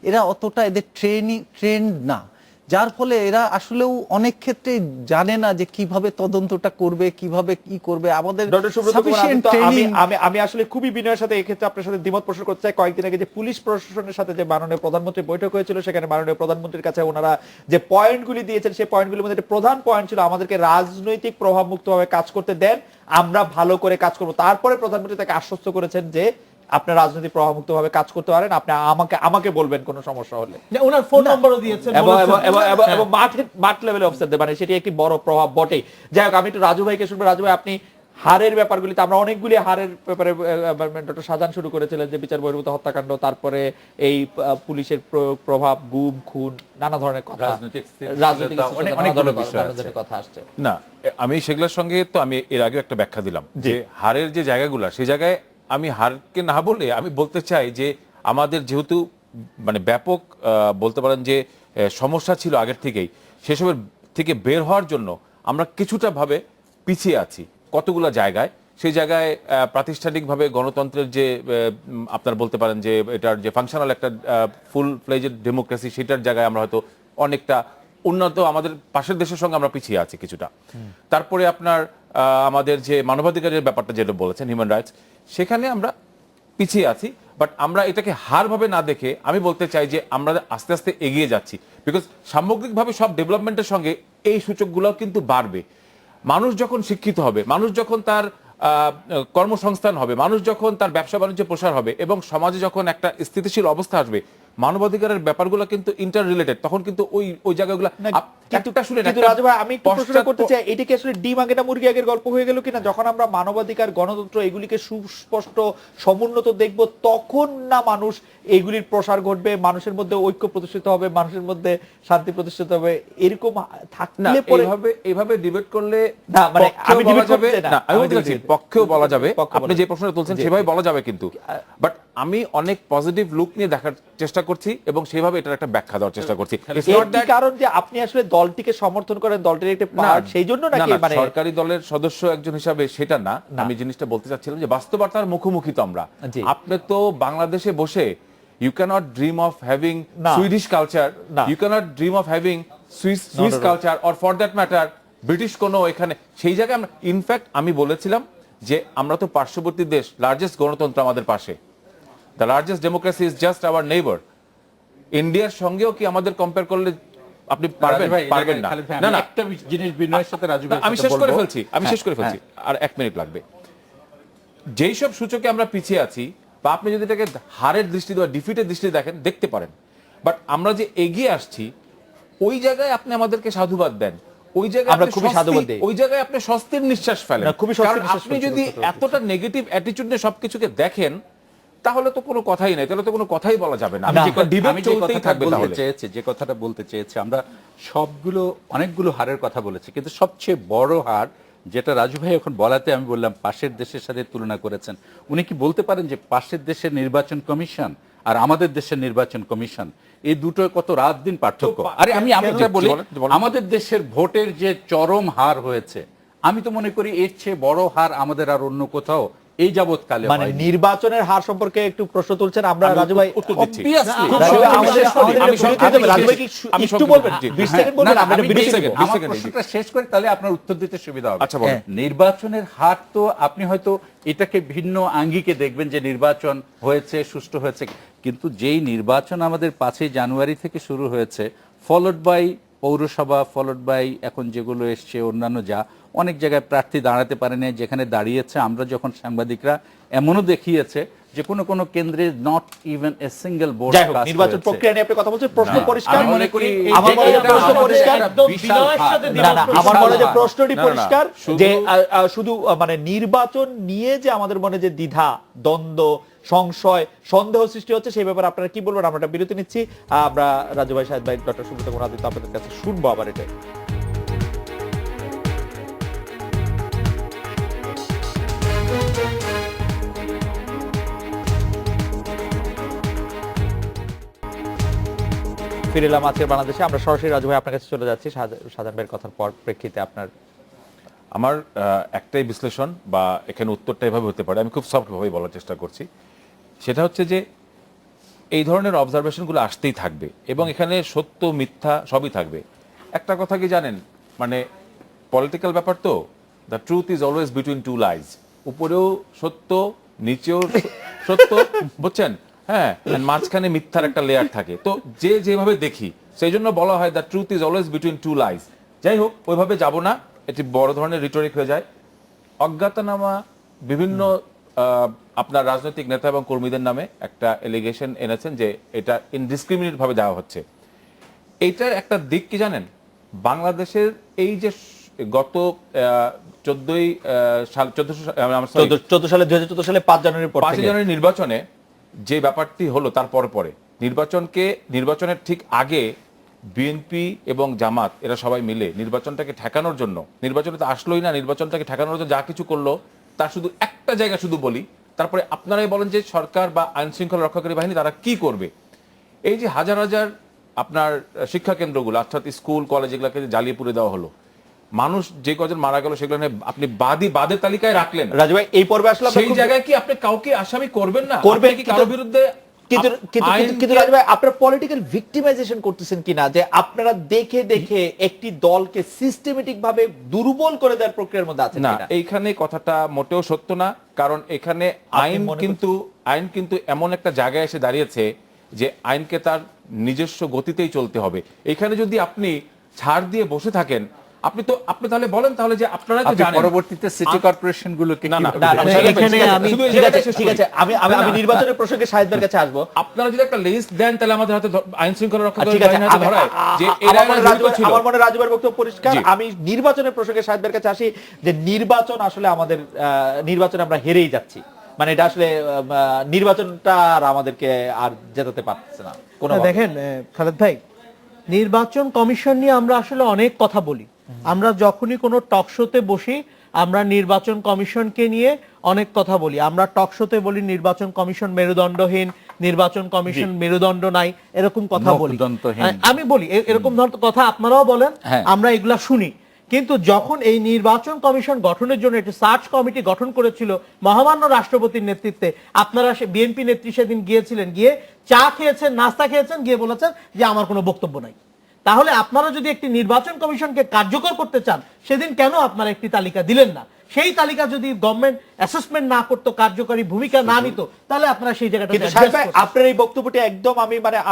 এরা অতটা এদের ট্রেন্ড না, যার ফলে এরা আসলেও অনেক ক্ষেত্রে জানে না যে কিভাবে তদন্তটা করবে, কিভাবে কি করবে। আমাদের আমি আসলে খুবই বিনয়ের সাথে এই ক্ষেত্রে আপনার সাথে দ্বিমত পোষণ করতে চাই। কয়েকদিন আগে যে পুলিশ প্রশাসনের সাথে যে মাননীয় প্রধানমন্ত্রী বৈঠক হয়েছিল, সেখানে মাননীয় প্রধানমন্ত্রীর কাছে ওনারা যে পয়েন্টগুলি দিয়েছেন, সেই পয়েন্টগুলির মধ্যে একটা প্রধান পয়েন্ট ছিল আমাদেরকে রাজনৈতিক প্রভাব মুক্তভাবে কাজ করতে দেন, আমরা ভালো করে কাজ করব। তারপরে প্রধানমন্ত্রী তাকে আশ্বস্ত করেছেন যে আপনি রাজনৈতিক প্রভাবমুক্ত ভাবে কাজ করতে পারেন, আপনি আমাকে বলবেন কোনো সমস্যা হলে। ওনার ফোন নম্বরও দিয়েছেন এবং মাঠ লেভেলে অফিসারদের, মানে সেটি একটি বড় প্রভাব বটে। যাই হোক, আমি একটু রাজু ভাইকে শুনবো। রাজু ভাই, আপনি হারের ব্যাপারগুলিতে, আমরা অনেকগুলি হারের ব্যাপারে ডক্টর শাহজাহান শুরু করেছিলেন যে বিচার বহির্ভূত হত্যাকাণ্ড, তারপরে এই পুলিশের প্রভাব, গুম, খুন, নানা ধরনের কথা, রাজনৈতিক কথা আসছে। না, আমি সেগুলোর সঙ্গে তো আমি এর আগে একটা ব্যাখ্যা দিলাম যে হারের যে জায়গাগুলো, সেই জায়গায় আমি হারকে না বলে আমি বলতে চাই যে আমাদের যেহেতু মানে ব্যাপক বলতে পারেন যে সমস্যা ছিল আগের থেকেই, সেসবের থেকে বের হওয়ার জন্য আমরা কিছুটা ভাবে পিছিয়ে আছি কতগুলো জায়গায়। সেই জায়গায় প্রাতিষ্ঠানিকভাবে গণতন্ত্রের যে আপনার বলতে পারেন যে এটার যে ফাংশনাল একটা ফুল ফ্লেজেড ডেমোক্রেসি, সেটার জায়গায় আমরা হয়তো অনেকটা উন্নত, আমাদের পাশের দেশের সঙ্গে আমরা পিছিয়ে আছি কিছুটা। তারপরে আপনার আমাদের যে মানবাধিকারের ব্যাপারটা যেটা বলেছেন, হিউম্যান রাইটস, সেখানে আমরা পিছিয়ে আছি। বাট আমরা এটাকে হার ভাবে না দেখে আমি বলতে চাই যে আমরা আস্তে আস্তে এগিয়ে যাচ্ছি, বিকজ সামগ্রিকভাবে সব ডেভেলপমেন্টের সঙ্গে এই সূচকগুলো কিন্তু বাড়বে। মানুষ যখন শিক্ষিত হবে, মানুষ যখন তার কর্মসংস্থান হবে, মানুষ যখন তার ব্যবসা বাণিজ্য প্রসার হবে, এবং সমাজে যখন একটা স্থিতিশীল অবস্থা আসবে, মানবাধিকারের ব্যাপারগুলো কিন্তু ইন্টার রিলেটেড, তখন কিন্তু ওই জায়গাগুলো। রাজু ভাই, আমি একটু প্রশ্ন করতে চাই, এটা কি আসলে ডিম আগে না মুরগি আগের গল্প হয়ে গেল কিনা? যখন আমরা মানবাধিকার, গণতন্ত্র এগুলিকে সুস্পষ্ট সমুন্নত দেখব, তখন না মানুষ এইগুলির প্রসার ঘটবে, মানুষের মধ্যে ঐক্য প্রতিষ্ঠিত হবে, মানুষের মধ্যে শান্তি প্রতিষ্ঠিত হবে? এরকম থাকলে এইভাবে ডিবেট করলে না, মানে আমি ডিবেট করতে না, আমি বলতে চাচ্ছি পক্ষেও বলা যাবে, আপনি যে প্রশ্নটা তুলছেন সেভাবে বলা যাবে, কিন্তু বাট আমি অনেক পজিটিভ লুক নিয়ে দেখার চেষ্টা করছি এবং সেভাবে এটার একটা ব্যাখ্যা দেওয়ার চেষ্টা করছি। কারণ যে আপনি আসলে দলটিকে সমর্থন করেন, দলটির একটা পার্ট, সেই জন্য নাকি মানে সরকারি দলের সদস্য একজন হিসাবে সেটা না, আমি জিনিসটা বলতে চাচ্ছিলাম যে বাস্তবতার মুখোমুখি তো আমরা। আপনি তো বাংলাদেশে বসে you cannot dream of having Swedish culture, you cannot dream of having Swiss culture, or for that matter British কোনো এখানে, সেই জায়গায় আমরা ইনফ্যাক্ট আমি বলেছিলাম যে আমরা তো পার্শ্ববর্তী দেশ, লার্জেস্ট গণতন্ত্র আমাদের পাশে, the largest democracy is just our neighbor. ইন্ডিয়ার সঙ্গেও কি আমাদের কম্পেয়ার করলে আপনি পারবেন না। না, একটা জিনিস বিনয়ের সাথে রাজু ভাই আমি শেষ করে ফেলছি, আর 1 মিনিট লাগবে। যেই সব সূচকে আমরা পিছিয়ে আছি, বা আপনি যদি এটাকে হারের দৃষ্টি বা ডিফিটের দৃষ্টি দেখতে পারেন, বাট আমরা যে এগিয়ে আসছি ওই জায়গায় আপনি আমাদেরকে সাধুবাদ দেন, ওই জায়গায় আমরা আপনি খুবই সাধুবাদ দিই। ওই জায়গায় আপনি স্বস্তির নিঃশ্বাস ফেলেন। না, খুবই স্বস্তির কারণ নিঃশ্বাস আপনি ফেলছি, যদি বুঝতে পারছি। এতটা নেগেটিভ অ্যাটিটিউড নিয়ে সবকিছুকে দেখেন তাহলে তো কোনো কথাই নাই, তাহলে তো কোনো কথাই বলা যাবে না। ডিবেট আমি যে চলতেই কথাটা থাকবে বলতে তাহলে। চেয়েছি, যে কথাটা বলতে চেয়েছি, আমরা অনেকগুলো হারের কথা বলেছি, কিন্তু সবচেয়ে বড় হার যেটা রাজু ভাই এখন বলাতে আমি বললাম পাশের দেশের সাথে তুলনা করেছেন, উনি কি বলতে পারেন যে পাশের দেশের নির্বাচন কমিশন আর আমাদের দেশের নির্বাচন কমিশন এই দুটো কত রাত দিন পার্থক্য? আরে আমি এটা বলি, আমাদের দেশের ভোটের যে চরম হার হয়েছে, আমি তো মনে করি এর চেয়ে বড় হার আমাদের আর অন্য কোথাও এই যাবৎকালে মানে হয়নি। নির্বাচনের হার সম্পর্কে একটু প্রশ্ন তুলছেন, আমরা রাজু ভাই উত্তর দিচ্ছি। Obviously, রাজু ভাই, আমি সংক্ষেপে রাজু ভাই কি আমি একটু সংক্ষেপে বলবেন, জি। 20 হ্যাঁ, সেকেন্ড বলবেন, না, আমরা আমি একটা বিরতি 20 নেব। সেকেন্ড, আমার 20 সেকেন্ড, প্রশ্নটা শেষ করে তাহলে আপনার উত্তর দিতে সুবিধা হবে। আচ্ছা, বলেন। নির্বাচনের হার তো আপনি হয়তো এটাকে ভিন্ন আঙ্গিকে দেখবেন যে নির্বাচন হয়েছে, সুষ্ঠু হয়েছে, কিন্তু যেই নির্বাচন আমাদের 5ই জানুয়ারি থেকে শুরু হয়েছে, ফলোড বাই পৌরসভা, ফলোড বাই এখন যেগুলো এসছে অন্যান্য, যা অনেক জায়গায় প্রার্থী দাঁড়াতে পারেনি, যেখানে দাঁড়িয়েছে আমরা যখন সাংবাদিকরা এমনও দেখিয়েছে যে কোনো কেন্দ্রে not even a single vote যাই হোক, নির্বাচন প্রক্রিয়া নিয়ে আপনি কথা বলছেন, প্রশ্ন না, পরিষ্কার। আমি মনে করি আমার মনে হয় প্রশ্ন পরিষ্কার। একদম বিশাল বিনয়ের হার। সাথে না না, আমার মনে হয় যে প্রশ্নটি না, না, পরিষ্কার শুধু- যে শুধু মানে নির্বাচন নিয়ে যে আমাদের মনে যে দ্বিধা, দ্বন্দ্ব, সংশয়, সন্দেহ সৃষ্টি হচ্ছে, সেই ব্যাপারে আপনারা কি বলবেন? আমরা একটা বিরতি নিচ্ছি। আমরা রাজু ভাই, শাহেদ ভাই, ডক্টর সুব্রত কুমার আদিত্য আপনাদের কাছে শুনবো আবার এটা। ফিরে এলাম আজকের বাংলাদেশে। আমরা সরাসরি রাজু ভাই আপনার কাছে চলে যাচ্ছি শাহজাহান ভাইয়ের কথার পর প্রেক্ষিতে আপনার। আমার একটাই বিশ্লেষণ বা এখানে উত্তরটা এভাবে হতে পারে, আমি খুব সফটভাবেই বলার চেষ্টা করছি। সেটা হচ্ছে যে এই ধরনের অবজারভেশনগুলো আসতেই থাকবে এবং এখানে সত্য মিথ্যা সবই থাকবে। একটা কথা কি জানেন, মানে পলিটিক্যাল ব্যাপার তো, the truth is always between two lies. উপরেও সত্য, নিচেও সত্য, বুঝছেন? হ্যাঁ, and মাঝখানে মিথ্যার একটা লেয়ার থাকে। তো যে যেভাবে দেখি, সেই জন্য বলা হয় the truth is always between two lies. যাই হোক, ওইভাবে যাব না, এটি বড় ধরনের রিটরিক হয়ে যায়। অজ্ঞাতনামা বিভিন্ন আপনার রাজনৈতিক নেতা এবং কর্মীদের নামে একটা এলিগেশন এনেছেন যে এটা ইনডিসক্রিমিনেট ভাবে দেওয়া হচ্ছে। এইটার একটা দিক কি জানেন, বাংলাদেশের এই যে গত 14 সালে 2014 সালে 5 জানুয়ারির পর 5 থেকে জানুয়ারি নির্বাচনে যে ব্যাপারটি হলো, তারপরে নির্বাচনের ঠিক আগে বিএনপি এবং জামাত এরা সবাই মিলে নির্বাচনটাকে ঠেকানোর জন্য, নির্বাচনে তো আসলোই না, নির্বাচনটাকে ঠেকানোর জন্য যা কিছু করলো তার শুধু একটা জায়গা শুধু বলি, তারপরে আপনারাই বলেন যে সরকার বা আইন শৃঙ্খলা রক্ষাকারী বাহিনী তারা কি করবে। এই যে হাজার হাজার আপনার শিক্ষা কেন্দ্রগুলো, অর্থাৎ স্কুল কলেজ, এগুলোকে জ্বালিয়ে পুড়ে দেওয়া হলো, মানুষ যে কজন মারা গেল সেগুলো নিয়ে আপনি বাদের তালিকায় রাখলেন। রাজু ভাই, এই পর্বে আসলে সেই জায়গায় কি আপনি কাউকে আসামি করবেন না? করবেন, আপনি কি কারো বিরুদ্ধে কিন্তু রাজু ভাই, আপনারা পলিটিক্যাল ভিক্টিমাইজেশন করতেছেন কিনা, যে আপনারা দেখে দেখে একটি দলকে সিস্টেমেটিক ভাবে দুর্বল করে দেওয়ার প্রক্রিয়ার মধ্যে আছেন না, কিনা? এইখানে কথাটা মোটেও সত্য না। কারণ এখানে আইন কিন্তু এমন একটা জায়গায় এসে দাঁড়িয়েছে যে আইনকে তার নিজস্ব গতিতেই চলতে হবে। এখানে যদি আপনি ছাড় দিয়ে বসে থাকেন, আপনি তাহলে বলেন তাহলে যে আপনারা তো জানেন পরবর্তীতে সিটি কর্পোরেশন গুলোকে না, না, না, না, এখানে আমি- ঠিক আছে, আমি নির্বাচনের প্রসঙ্গে শাহেদের কাছে আসবো। আপনারা যদি একটা লিস্ট দেন তাহলে আমাদের হাতে আইন শৃঙ্খলা রক্ষাকারী ঠিক আছে, বাহিনীর হাতে ধরায় যে এরা আমার মনে রাজু ভাইয়ের বক্তব্য পরিষ্কার। জি। আমি নির্বাচনের প্রসঙ্গে শাহেদের কাছে আসি, যে নির্বাচন আসলে আমাদের নির্বাচনে আমরা হেরেই যাচ্ছি। মানে এটা আসলে নির্বাচনটা আর আমাদেরকে আর জেতাতে পারছে না কোনো। দেখেন খালেদ ভাই, নির্বাচন কমিশন নিয়ে আমরা আসলে অনেক কথা বলি। আমরা যখনই কোনো টক শোতে বসি, আমরা নির্বাচন কমিশনকে নিয়ে অনেক কথা বলি। আমরা টক শোতে বলি নির্বাচন কমিশন মেরুদণ্ডহীন, নির্বাচন কমিশন মেরুদণ্ড নাই, এরকম কথা বলি। মেরুদণ্ডহীন। আমি বলি এরকম ধরনের কথা আপনারাও বলেন, হ্যাঁ। আমরা এগুলা শুনি। কিন্তু যখন এই নির্বাচন কমিশন গঠনের জন্য একটি সার্চ কমিটি গঠন করেছিল মহামান্য রাষ্ট্রপতির নেতৃত্বে, আপনারা বিএনপি নেত্রী সেদিন গিয়েছিলেন, গিয়ে চা খেয়েছেন, নাস্তা খেয়েছেন, গিয়ে বলেছেন যে আমার কোনো বক্তব্য নাই। তাহলে আপনারা যদি একটি নির্বাচন কমিশনকে কার্যকর করতে চান, সেদিন কেন আপনারা একটি তালিকা দিলেন না? সেই তালিকা যদি গভর্নমেন্ট অ্যাসেসমেন্ট না করতো, কার্যকরী ভূমিকা না নিত, তাহলে আপনারা সেই জায়গাটা কিন্তু সাহেব ভাই, আপনার এই বক্তব্যটি একদম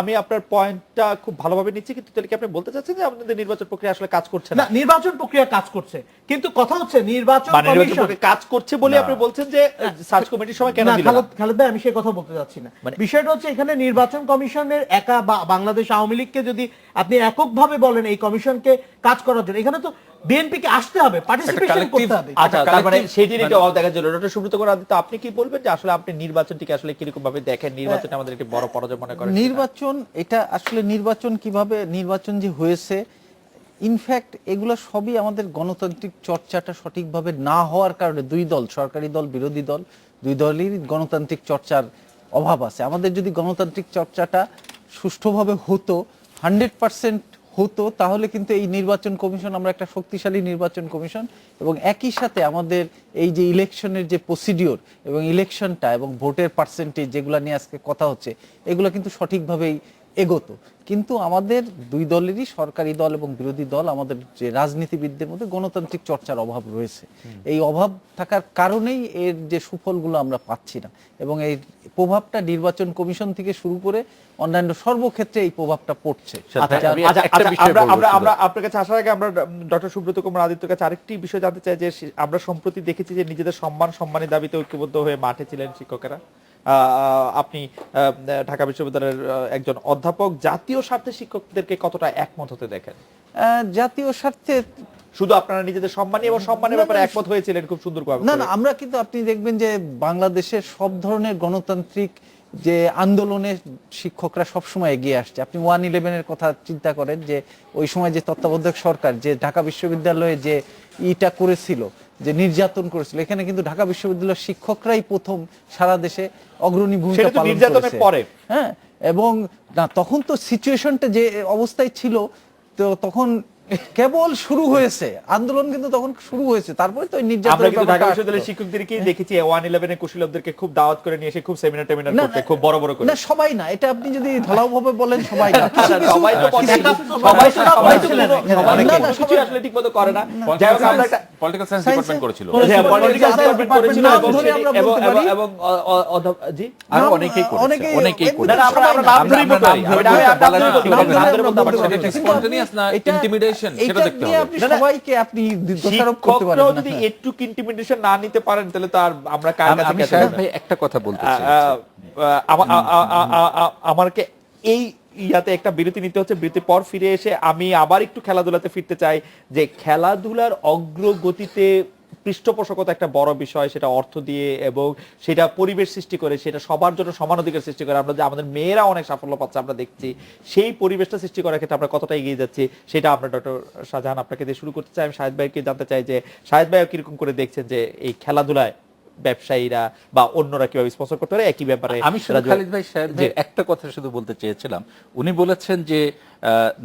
আমি আপনার পয়েন্টটা খুব ভালোভাবে নিচ্ছি, কিন্তু তাহলে কি আপনি বলতে চাচ্ছেন যে আপনাদের নির্বাচন প্রক্রিয়া আসলে কাজ করছে না, না? নির্বাচন প্রক্রিয়া কাজ করছে, কিন্তু কথা হচ্ছে নির্বাচন মানে নির্বাচন কমিশন প্রক্রিয়া কাজ করছে বলে আপনি বলছেন যে সার্চ কমিটির সময় কেন না, দিলেন না? খালেদ ভাই, আমি সেই কথা বলতে যাচ্ছি না। মানে- বিষয়টা হচ্ছে এখানে নির্বাচন কমিশনের একা বা বাংলাদেশ আওয়ামী লীগকে যদি আপনি এককভাবে বলেন এই কমিশনকে কাজ করার জন্য, এখানে তো বিএনপি কে আসতে হবে, পার্টিসিপেশন collective- করতে হবে। আচ্ছা, তার মানে collective- সেটির একটা অভাব দেখা যাচ্ছে। ডক্টর সুব্রত কুমার আদিত্য, আপনি কি বলবেন যে আসলে আপনি নির্বাচনটিকে আসলে কিরকম ভাবে দেখেন? নির্বাচনটা আমাদের একটি বড় পরাজয় মনে করেন? নির্বাচন, এটা আসলে নির্বাচন কিভাবে নির্বাচন যে হয়েছে, ইনফ্যাক্ট এগুলো সবই আমাদের গণতান্ত্রিক চর্চাটা সঠিকভাবে না হওয়ার কারণে, দুই দল, সরকারি দল, বিরোধী দল, দুই দলেরই গণতান্ত্রিক চর্চার অভাব আছে। আমাদের যদি গণতান্ত্রিক চর্চাটা সুষ্ঠুভাবে হতো, 100% হতো, তাহলে কিন্তু এই নির্বাচন কমিশন, আমরা একটা শক্তিশালী নির্বাচন কমিশন, এবং একই সাথে আমাদের এই যে ইলেকশনের যে প্রসিডিওর এবং ইলেকশনটা এবং ভোটের পার্সেন্টেজ যেগুলো নিয়ে আজকে কথা হচ্ছে, এগুলো কিন্তু সঠিকভাবেই এগোতো। কিন্তু আমাদের দুই দলেরই, সরকারি দল এবং বিরোধী দল, আমাদের যে রাজনীতিবিদদের মধ্যে গণতান্ত্রিক চর্চার অভাব রয়েছে। এই অভাব থাকার কারণেই এর যে সুফলগুলো আমরা পাচ্ছি না, এবং এই প্রভাবটা নির্বাচন কমিশন থেকে শুরু করে অন্যান্য সর্বক্ষেত্রে এই প্রভাবটা পড়ছে। আচ্ছা, আমি আচ্ছা, একটা আচ্ছা, বিষয় বলবো আমরা শুধু। আমরা আপনার কাছে আসার আগে আমরা ডক্টর সুব্রত কুমার আদিত্যর কাছে আরেকটি বিষয় জানতে চাই যে আমরা সম্প্রতি দেখেছি যে নিজেদের সম্মানের দাবিতে ঐক্যবদ্ধ হয়ে মাঠে ছিলেন শিক্ষকেরা। আপনি ঢাকা বিশ্ববিদ্যালয়ের একজন অধ্যাপক, জাতীয় স্বার্থে শিক্ষকদেরকে কতটা একমত হতে দেখেন? জাতীয় স্বার্থে শুধু আপনারা নিজেদের সম্মানী এবং সম্মানের ব্যাপারে একমত হয়েছিলেন খুব সুন্দরভাবে? না, আমরা কিন্তু, আপনি দেখবেন যে বাংলাদেশের সব ধরনের গণতান্ত্রিক যে আন্দোলনে শিক্ষকরা সবসময় এগিয়ে আসছে। আপনি 1/11-এর কথা চিন্তা করেন, যে ওই সময় যে তত্ত্বাবধায়ক সরকার যে ঢাকা বিশ্ববিদ্যালয়ে যে ইটা করেছিল, যে নির্যাতন করেছিল, এখানে কিন্তু ঢাকা বিশ্ববিদ্যালয়ের শিক্ষকরাই প্রথম সারা দেশে অগ্রণী ভূমিকা সেটা তো পালন নির্যাতনের করেছে। পরে। হ্যাঁ, এবং না, তখন তো সিচুয়েশনটা যে অবস্থায় ছিল, তো তখন কেবল শুরু হয়েছে আন্দোলন, কিন্তু তখন শুরু হয়েছে, তারপরে তো আমরা নির্যাতনের কিন্তু ঢাকা ব্যাপারটা বিশ্ববিদ্যালয়ের আসলো। শিক্ষকদেরকেই দেখেছি 1/11 এর কুশলীদেরকে খুব দাওয়াত করে নিয়ে এসে খুব সেমিনার টেমিনার না, করতে, না, খুব বড় বড় করে। না, সবাই না, এটা আপনি যদি ঢালাওভাবে বলেন সবাই না, কিছু কিছু- সবাই তো কিছু- সবাই না, না, কিছু সবাই- আসলে ঠিকমতো করে না। যাই হোক, আমরা একটা পলিটিক্যাল সায়েন্স Science- ডিপার্টমেন্ট করেছিল। হ্যাঁ, political department করেছিল নাম এবং ধরে আমরা এবং- বলতে পারি। এবং জি আরো নাম- অনেকেই করেছে, অনেকেই- অনেকেই এমনি করেছে। না, আমরা নাম ধরেই বলতে পারি। আমি নাম ধরে বলতে পারি। নাম ধরে বলতে পারি। এটা কিন্তু spontaneous না এটা- intimidation, সেটা এটা দেখতে নিয়ে হবে। আপনি না, না, সবাইকে আপনি দোষারোপ করতে পারেন শিক্ষকরাও না। যদি একটু ইন্টিমিডেশন না নিতে পারেন, তাহলে তো আর আমরা কার কাছে আমি গেতে সাহেব পারি না। ভাই একটা কথা বলতে চাই। আমাকে এই ইয়াতে একটা বিরতি নিতে হচ্ছে। বিরতির পর ফিরে এসে আমি আবার একটু খেলাধুলাতে ফিরতে চাই, যে খেলাধুলার অগ্রগতিতে পৃষ্ঠপোষকতা একটা বড় বিষয়, সেটা অর্থ দিয়ে এবং সেটা পরিবেশ সৃষ্টি করে, সেটা সবার জন্য সমান অধিকার সৃষ্টি করে। আমরা যে আমাদের মেয়েরা অনেক সাফল্য পাচ্ছে আমরা দেখছি, সেই পরিবেশটা সৃষ্টি করার ক্ষেত্রে আমরা কতটা এগিয়ে যাচ্ছি, সেটা আমরা ডক্টর শাহজাহান আপনাকে দিয়ে শুরু করতে চাই। আমি শাহেদ ভাইকে জানতে চাই যে শাহেদ ভাই কিরকম করে দেখছেন যে এই খেলাধুলায় ব্যবসায়ীরা বা অন্যরা কিভাবে স্পন্সর করতে পারে একই ব্যাপারে? আমি শুধু খালিদ ভাই সাহেব ভাই একটা কথা শুধু বলতে চেয়েছিলাম। উনি বলেছেন যে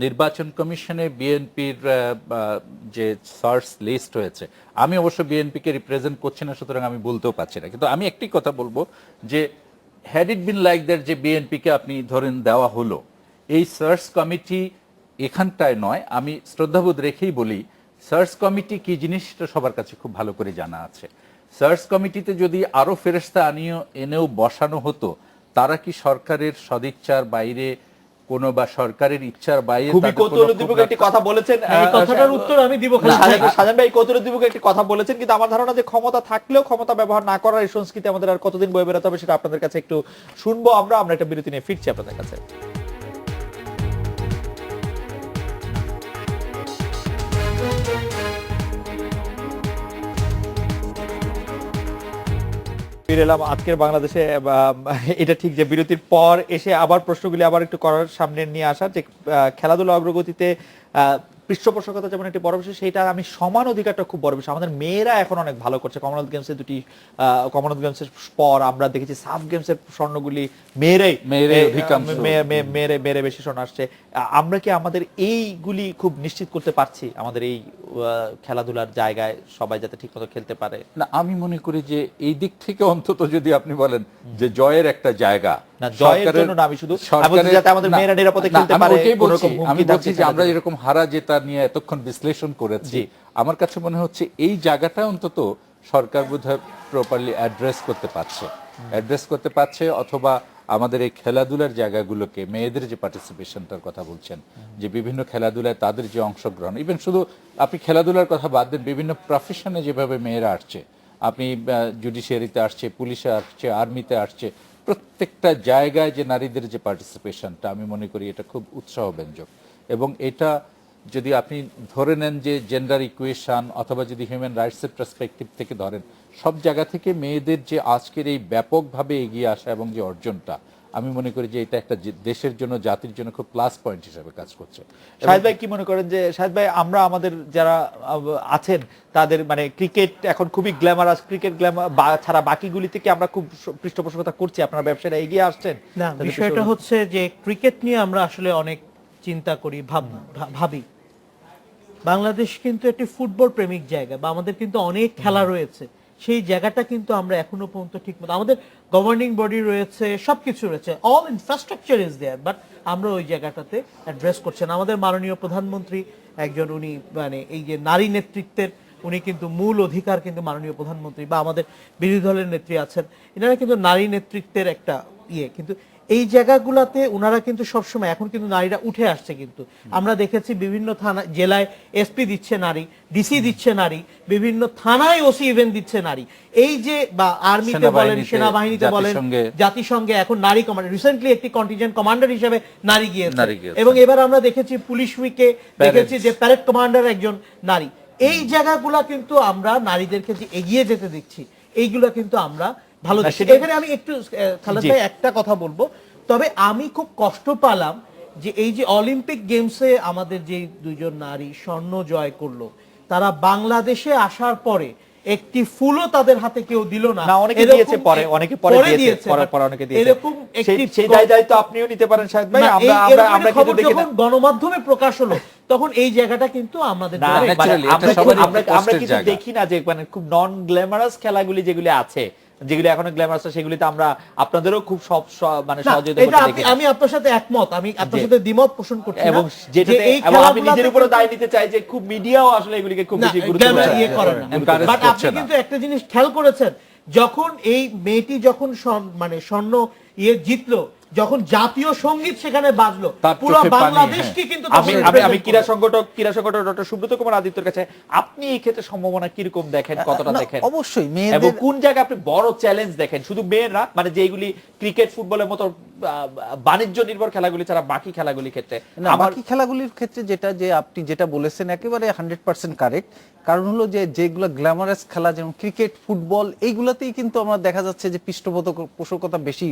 নির্বাচন কমিশনে বিএনপির যে সার্চ লিস্ট হয়েছে, আমি অবশ্য বিএনপিকে রিপ্রেজেন্ট করছি না, সুতরাং আমি বলতেও পারছি না, কিন্তু আমি একটি কথা বলবো যে had it been like that, যে বিএনপিকে আপনি ধরেন দেওয়া হলো, এই সার্চ কমিটি এখানটায় নয়, আমি শ্রদ্ধাবোধ রেখেই বলি, সার্চ কমিটি কি জিনিসটা সবার কাছে খুব ভালো করে জানা আছে। সার্চ কমিটিতে যদি আরো ফেরেশতা এনেও বসানো হতো, তারা কি সরকারের সদিচ্ছার বাইরে কোনো বা সরকারের ইচ্ছার বাইরে খুবই তাদের কোনো কৌতূহলোদ্দীপক একটি কথা বলেছেন। এই কথাটার উত্তর আমি দিব খালিদ ভাই। শাহজাহান ভাই কৌতূহলোদ্দীপক একটি কথা বলেছেন, কিন্তু আমার ধারণা যে ক্ষমতা থাকলেও ক্ষমতা ব্যবহার না করার এই সংস্কৃতি আমাদের আর কতদিন বয়ে বেড়াতে হবে, সেটা আপনাদের কাছে একটু শুনবো। আমরা একটা বিরতি নিয়ে ফিরছি আপনাদের কাছে। ফিরে এলাম আজকের বাংলাদেশে। এটা ঠিক যে বিরতির পর এসে আবার প্রশ্নগুলি আবার একটু করার সামনে নিয়ে আসা, যে খেলাধুলা অগ্রগতিতে পৃষ্ঠপোষকতা যেমন একটি বড় বিষয়, সেটা আমি সমান অধিকারটা খুব বড় বিষয়। আমাদের মেয়েরা এখন অনেক ভালো করছে। কমনওয়েলথ গেমসের কমনওয়েলথ গেমসের পর আমরা দেখেছি সাফ গেমসের স্বর্ণগুলি মেয়েরাই অধিকাংশ। মেয়েরা বেশি স্বর্ণ আসছে। আমরা কি আমাদের এইগুলি খুব নিশ্চিত করতে পারছি, আমাদের এই খেলাধুলার জায়গায় সবাই যাতে ঠিকমতো খেলতে পারে? না, আমি মনে করি যে এই দিক থেকে অন্তত যদি আপনি বলেন যে জয়ের একটা জায়গা, না, জয়ের জন্য না, আমি শুধু যাতে আমাদের মেয়েরা নিরাপদে খেলতে পারে। আমি বলছি যে আমরা এরকম হারা জেতা নিয়ে এতক্ষণ বিশ্লেষণ করেছি, আমার কাছে মনে হচ্ছে এই জায়গাটা অন্তত সরকার বোধহয় প্রপারলি অ্যাড্রেস করতে পারছে অথবা আমাদের এই খেলাধুলার জায়গাগুলোকে মেয়েদের যে পার্টিসিপেশনটার কথা বলছেন, যে বিভিন্ন খেলাধুলায় তাদের যে অংশগ্রহণ, ইভেন শুধু আপনি খেলাধুলার কথা বাদ দেন, বিভিন্ন প্রফেশনে যেভাবে মেয়েরা আসছে, আপনি জুডিশিয়ারিতে আসছে, পুলিশে আসছে, আর্মিতে আসছে, প্রত্যেকটা জায়গায় যে নারীদের যে পার্টিসিপেশনটা, আমি মনে করি এটা খুব উৎসাহব্যঞ্জক। এবং এটা যদি আপনি ধরে নেন যে জেন্ডার ইকুয়েশন অথবা যদি হিউম্যান রাইটসের পার্সপেক্টিভ থেকে ধরেন, সব জায়গা থেকে মেয়েদের যে আজকের এই ব্যাপকভাবে এগিয়ে আসা এবং যে অর্জনটা, আমি মনে করি যে এটা একটা দেশের জন্য, জাতির জন্য খুব প্লাস পয়েন্ট হিসেবে কাজ করছে। শাহিদ ভাই কি মনে করেন যে, শাহিদ ভাই আমরা আমাদের যারা আছেন তাদের মানে ক্রিকেট এখন খুবই গ্ল্যামারাস, ক্রিকেট গ্ল্যামার ছাড়া বাকিগুলিতে কি আমরা খুব পৃষ্ঠপোষকতা করছি, আপনারা ব্যবসায়ীরা এগিয়ে আসছেন? না, বিষয়টা হচ্ছে যে ক্রিকেট নিয়ে আমরা আসলে অনেক চিন্তা করি, ভাবি। বাংলাদেশ কিন্তু একটি ফুটবল প্রেমিক জায়গা, বা আমাদের কিন্তু অনেক খেলা রয়েছে, সেই জায়গাটা কিন্তু আমরা এখনো পর্যন্ত ঠিক মতো, আমাদের গভর্নিং বডি রয়েছে, সবকিছু রয়েছে, all infrastructure is there, but আমরা ওই জায়গাটাতে অ্যাড্রেস করছেন। আমাদের মাননীয় প্রধানমন্ত্রী একজন, উনি মানে এই যে নারী নেতৃত্বের উনি কিন্তু মূল অধিকার কিন্তু মাননীয় প্রধানমন্ত্রী বা আমাদের বিরোধী দলের নেত্রী আছেন, এনারা কিন্তু নারী নেতৃত্বের একটা কিন্তু এই জায়গাগুলোতে ওনারা কিন্তু সবসময়, এখন কিন্তু নারীরা উঠে আসছে, কিন্তু আমরা দেখেছি বিভিন্ন থানা জেলায় এসপি দিচ্ছে নারী, ডিসি দিচ্ছে নারী, বিভিন্ন থানায় ওসি ইভেন দিচ্ছে নারী। এই যে বা আর্মিতে বলেন, সেনাবাহিনীতে বলেন, জাতিসংঘে এখন নারী কমান্ডার, রিসেন্টলি একটি কন্টিনজেন্ট কমান্ডার হিসেবে নারী গিয়েছে, এবং এবার আমরা দেখেছি পুলিশ উইকে দেখেছি যে প্যারেড কমান্ডার একজন নারী। এই জায়গাগুলা কিন্তু আমরা নারীদেরকে যে এগিয়ে যেতে দেখছি, এইগুলা কিন্তু আমরা ভালো দেখছি। এখানে আমি একটু খালেদ ভাই একটা কথা বলবো, তবে আমি খুব কষ্ট পেলাম যে এই যে অলিম্পিক গেমসে আমাদের যে দুইজন নারী স্বর্ণ জয় করলো, তারা বাংলাদেশে আসার পরে একটি ফুলও তাদের হাতে কেউ দিল না। অনেকে দিয়েছে, পরে অনেকে পরে দিয়েছে, পরে অনেকে দিয়েছে। এরকম একটি সেই দায়িত্ব আপনিও নিতে পারেন শাহিদ ভাই। আমরা খবর যখন গণমাধ্যমে প্রকাশ হলো, তখন এই জায়গাটা কিন্তু আমাদের আমরা কিন্তু দেখি না যে মানে খুব নন গ্ল্যামারাস খেলাগুলি যেগুলি আছে, যেগুলি এখনো গ্ল্যামারাস, সেগুলিতে আমরা আপনাদেরও খুব মানে সহযোগিতা করতে দেখি। আমি আপনার সাথে একমত, আমি আপনার সাথে দ্বিমত পোষণ করছি না, এবং যেটাতে আমি নিজের উপরে দায় নিতে চাই যে খুব মিডিয়াও আসলে এগুলিকে খুব বেশি গুরুত্ব দেয় না। বাট আপনি কিন্তু একটা জিনিস খেয়াল করেছেন, যখন এই মেয়েটি যখন মানে স্বর্ণ জিতলো, যখন জাতীয় সঙ্গীত সেখানে বাজলো, পুরো বাংলাদেশকে কিন্তু আমি ক্রীড়া সংগঠক ডক্টর সুব্রত কুমার আদিত্যের কাছে, আপনি এই ক্ষেত্রে সম্ভাবনা কিরকম দেখেন, কতটা দেখেন? অবশ্যই এবং কোন জায়গায় আপনি বড় চ্যালেঞ্জ দেখেন, শুধু মেয়েরা মানে যেগুলি ক্রিকেট ফুটবলের মতো বাণিজ্য নির্ভর খেলাগুলি ছাড়া বাকি খেলাগুলির ক্ষেত্রে? বাকি খেলাগুলির ক্ষেত্রে যেটা যে আপনি যেটা বলেছেন একেবারে 100% কারেক্ট। কারণ হলো যে যেগুলো গ্ল্যামারাস খেলা, যেমন ক্রিকেট, ফুটবল, এইগুলাতেই কিন্তু আমরা দেখা যাচ্ছে যে পৃষ্ঠপোষকতা বেশি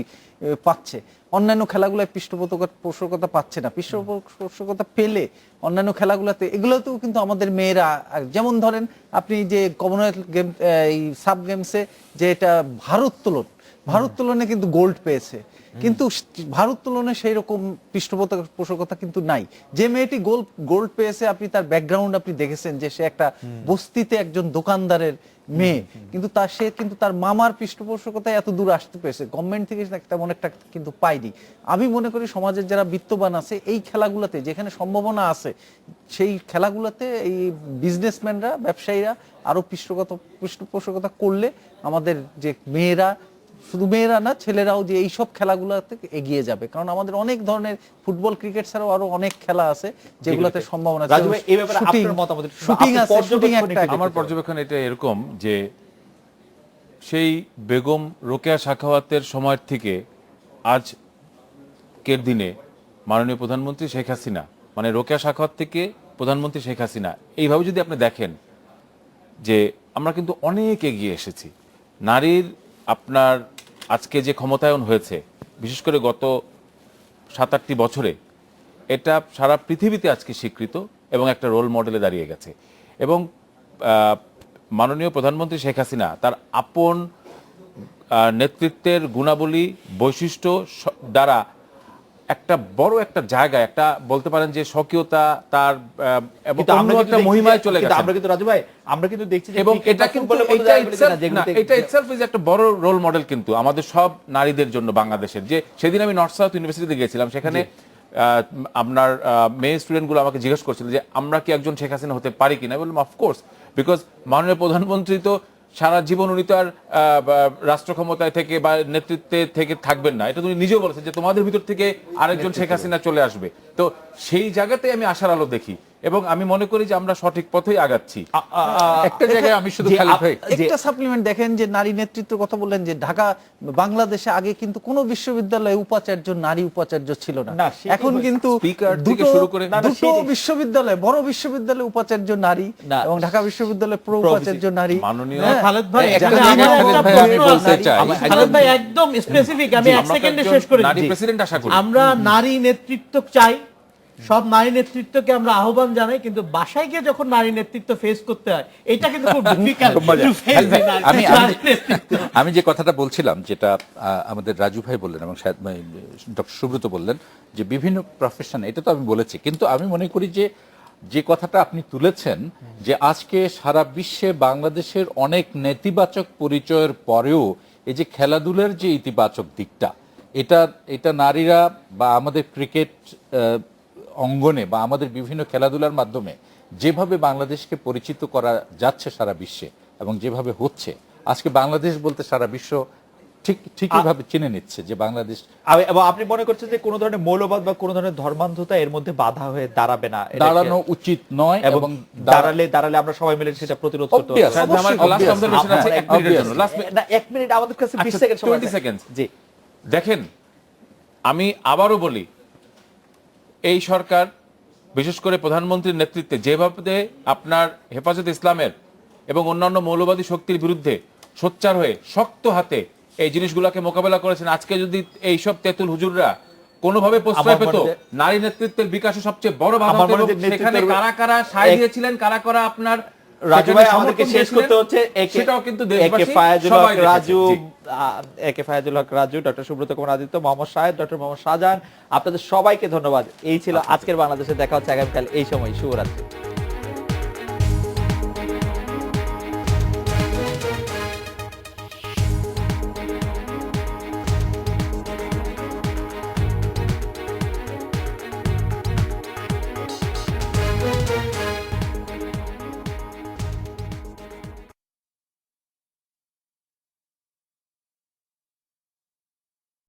পাচ্ছে। অন্যান্য খেলাগুলোয় পৃষ্ঠপোষকতা পাচ্ছে না। পৃষ্ঠপোষকতা পেলে অন্যান্য খেলাগুলোতে, এগুলোতেও কিন্তু আমাদের মেয়েরা, যেমন ধরেন আপনি যে কমনওয়েলথ গেম, এই সাব গেমসে যে এটা ভারোত্তোলনে কিন্তু গোল্ড পেয়েছে, কিন্তু ভারোত্তোলনে সেই রকম পৃষ্ঠপোষকতা কিন্তু নাই। যে মেয়েটি গোল্ড পেয়েছে, আপনি তার ব্যাকগ্রাউন্ড আপনি দেখেছেন যে সে একটা বস্তিতে একজন দোকানদারের মেয়ে, কিন্তু সে কিন্তু তার মামার পৃষ্ঠপোষকতায় এত দূর আসতে পেরেছে, গভর্নমেন্ট থেকে তেমন একটা কিন্তু পায়নি। আমি মনে করি সমাজের যারা বিত্তবান আছে, এই খেলাগুলোতে যেখানে সম্ভাবনা আছে, সেই খেলাগুলোতে এই বিজনেসম্যানরা, ব্যবসায়ীরা আরো পৃষ্ঠপোষকতা করলে আমাদের যে মেয়েরা, শুধু মেয়েরা না, ছেলেরাও যে এইসব খেলাগুলোতে এগিয়ে যাবে। কারণ আমাদের অনেক ধরনের ফুটবল, ক্রিকেট ছাড়াও আরো অনেক খেলা আছে যেগুলোতে সম্ভাবনা আছে। আমার পর্যবেক্ষণ এটা এরকম যে সেই বেগম রোকেয়া সাখাওয়াতের সময় থেকে আজকের দিনে মাননীয় প্রধানমন্ত্রী শেখ হাসিনা, মানে রোকেয়া সাখাওয়াত থেকে প্রধানমন্ত্রী শেখ হাসিনা, এইভাবে যদি আপনি দেখেন যে আমরা কিন্তু অনেক এগিয়ে এসেছি। নারীর আপনার আজকে যে ক্ষমতায়ন হয়েছে, বিশেষ করে গত 7-8টি বছরে, এটা সারা পৃথিবীতে আজকে স্বীকৃত এবং একটা রোল মডেলে দাঁড়িয়ে গেছে। এবং মাননীয় প্রধানমন্ত্রী শেখ হাসিনা তার আপন নেতৃত্বের গুণাবলী, বৈশিষ্ট্য দ্বারা একটা বড় একটা জায়গায়, একটা বলতে পারেন যে স্বকীয়তা তার একটা মহিমায় চলে গেছে। আমরা কিন্তু রাজু ভাই, আমরা কিন্তু দেখছি, এবং এটা কিন্তু এটা ইটসেলফ ইজ একটা বড় রোল মডেল কিন্তু আমাদের সব নারীদের জন্য বাংলাদেশের। যে সেদিন আমি নর্থ সাউথ ইউনিভার্সিটিতে গিয়েছিলাম, সেখানে আপনার মেয়ে স্টুডেন্টগুলো আমাকে জিজ্ঞেস করছিল যে আমরা কি একজন শেখ হাসিনা হতে পারি কিনা। বললাম অফকোর্স, বিকজ মাননীয় প্রধানমন্ত্রী তো সারা জীবন উনি তো আর রাষ্ট্র ক্ষমতায় থেকে বা নেতৃত্বে থেকে থাকবেন না, এটা তুমি নিজেও বলেছেন যে তোমাদের ভিতর থেকে আরেকজন শেখ হাসিনা চলে আসবে। তো সেই জায়গাতে আমি আশার আলো দেখি এবং আমি মনে করি যে আমরা সঠিক পথেই আগাচ্ছি। একটা জায়গায় আমি শুধু যে খালিদ ভাই একটা সাপ্লিমেন্ট দেখেন যে নারী নেতৃত্বের কথা বললেন, যে ঢাকা বাংলাদেশে আগে কিন্তু কোনো বিশ্ববিদ্যালয়ে উপাচার্য নারী উপাচার্য ছিল না, না, সেটি এখন কিন্তু স্পিকার থেকে দুটো শুরু করে দুটো বিশ্ববিদ্যালয়, বড় বিশ্ববিদ্যালয়ে উপাচার্য নারী না, এবং ঢাকা বিশ্ববিদ্যালয়ে প্রো উপাচার্য নারী। মাননীয় খালেদ ভাই একটা এখানে জায়গায় আমার খালেদ একটা ভাই আমি প্রশ্ন বলতে আছে। চাই। খালেদ ভাই একদম স্পেসিফিক, আমি এক আমরা তো সেকেন্ডে একজন শেষ করে নারী দিচ্ছি। প্রেসিডেন্ট আশা করি। আমরা নারী নেতৃত্ব চাই, সব নারী নেতৃত্বকে আমরা আহ্বান জানাই, কিন্তু বাসায় গিয়ে যখন নারী নেতৃত্ব ফেস করতে হয় এটা কিন্তু খুব ডিফিকাল্ট টু ফেস। আমি যে কথাটা বলছিলাম, যেটা আমাদের রাজু ভাই বললেন এবং ডক্টর সুব্রত বললেন যে বিভিন্ন প্রফেশন, এটা তো আমি বলেছি, কিন্তু আমি মনে করি যে যে কথাটা আপনি তুলেছেন যে আজকে সারা বিশ্বে বাংলাদেশের অনেক নেতিবাচক পরিচয়ের পরেও এই যে খেলাধুলার যে ইতিবাচক দিকটা, এটা নারীরা বা আমাদের ক্রিকেট অঙ্গনে বা আমাদের বিভিন্ন খেলাধুলার মাধ্যমে যেভাবে বাংলাদেশকে পরিচিত করা যাচ্ছে সারা বিশ্বে এবং যেভাবে হচ্ছে, আজকে বাংলাদেশ বলতে সারা বিশ্ব ঠিকইভাবে চিনে নিচ্ছে যে বাংলাদেশ। এবং আপনি মনে করছেন যে কোনো ধরনের মৌলবাদ বা কোনো ধরনের ধর্মান্ধতা এর মধ্যে বাধা হয়ে দাঁড়াবে না, দাঁড়ানো উচিত নয় এবং দাঁড়ালে আমরা সবাই মিলে সেটা প্রতিরোধ করতে পারবো। Obvious, শাহেদ, আমার last observation আছে, এক মিনিটের জন্য। Last minute- না, 1 মিনিট, আমাদের কাছে 20 আচ্ছা, সেকেন্ড সময় 20 আছে। seconds। জি, দেখেন, আমি আবারও বলি, এই সরকার বিশেষ করে প্রধানমন্ত্রীর নেতৃত্বে যেভাবে আপনার হেফাজত ইসলামের এবং অন্যান্য মৌলবাদী শক্তির বিরুদ্ধে সোচ্চার হয়ে শক্ত হাতে এই জিনিসগুলোকে মোকাবেলা করেছেন, আজকে যদি এইসব তেঁতুল হুজুররা কোনোভাবে প্রশ্রয় পেত, নারী নেতৃত্বের বিকাশে সবচেয়ে বড় বাধা আমার হতো। মনে হয় যে এবং সেখানে নেতৃত্বের- কারা কারা সায় দিয়েছিলেন, কারা কারা আপনার রাজু সেখানে ভাই সমর্থন আমাদেরকে শেষ দিয়েছিলেন, করতে হচ্ছে। সেটাও কিন্তু একে দেশবাসী ফায়াজুল সবাই হক দেখেছে। রাজু, জি। একে ফায়াজুল হক রাজু, ডক্টর সুব্রত কুমার আদিত্য, মোহাম্মদ শাহেদ, ডক্টর মোহাম্মদ শাহজাহান, আপনাদের সবাইকে ধন্যবাদ। এই ছিল আজকের বাংলাদেশে। দেখা হচ্ছে আগামীকাল এই সময়। শুভরাত্রি।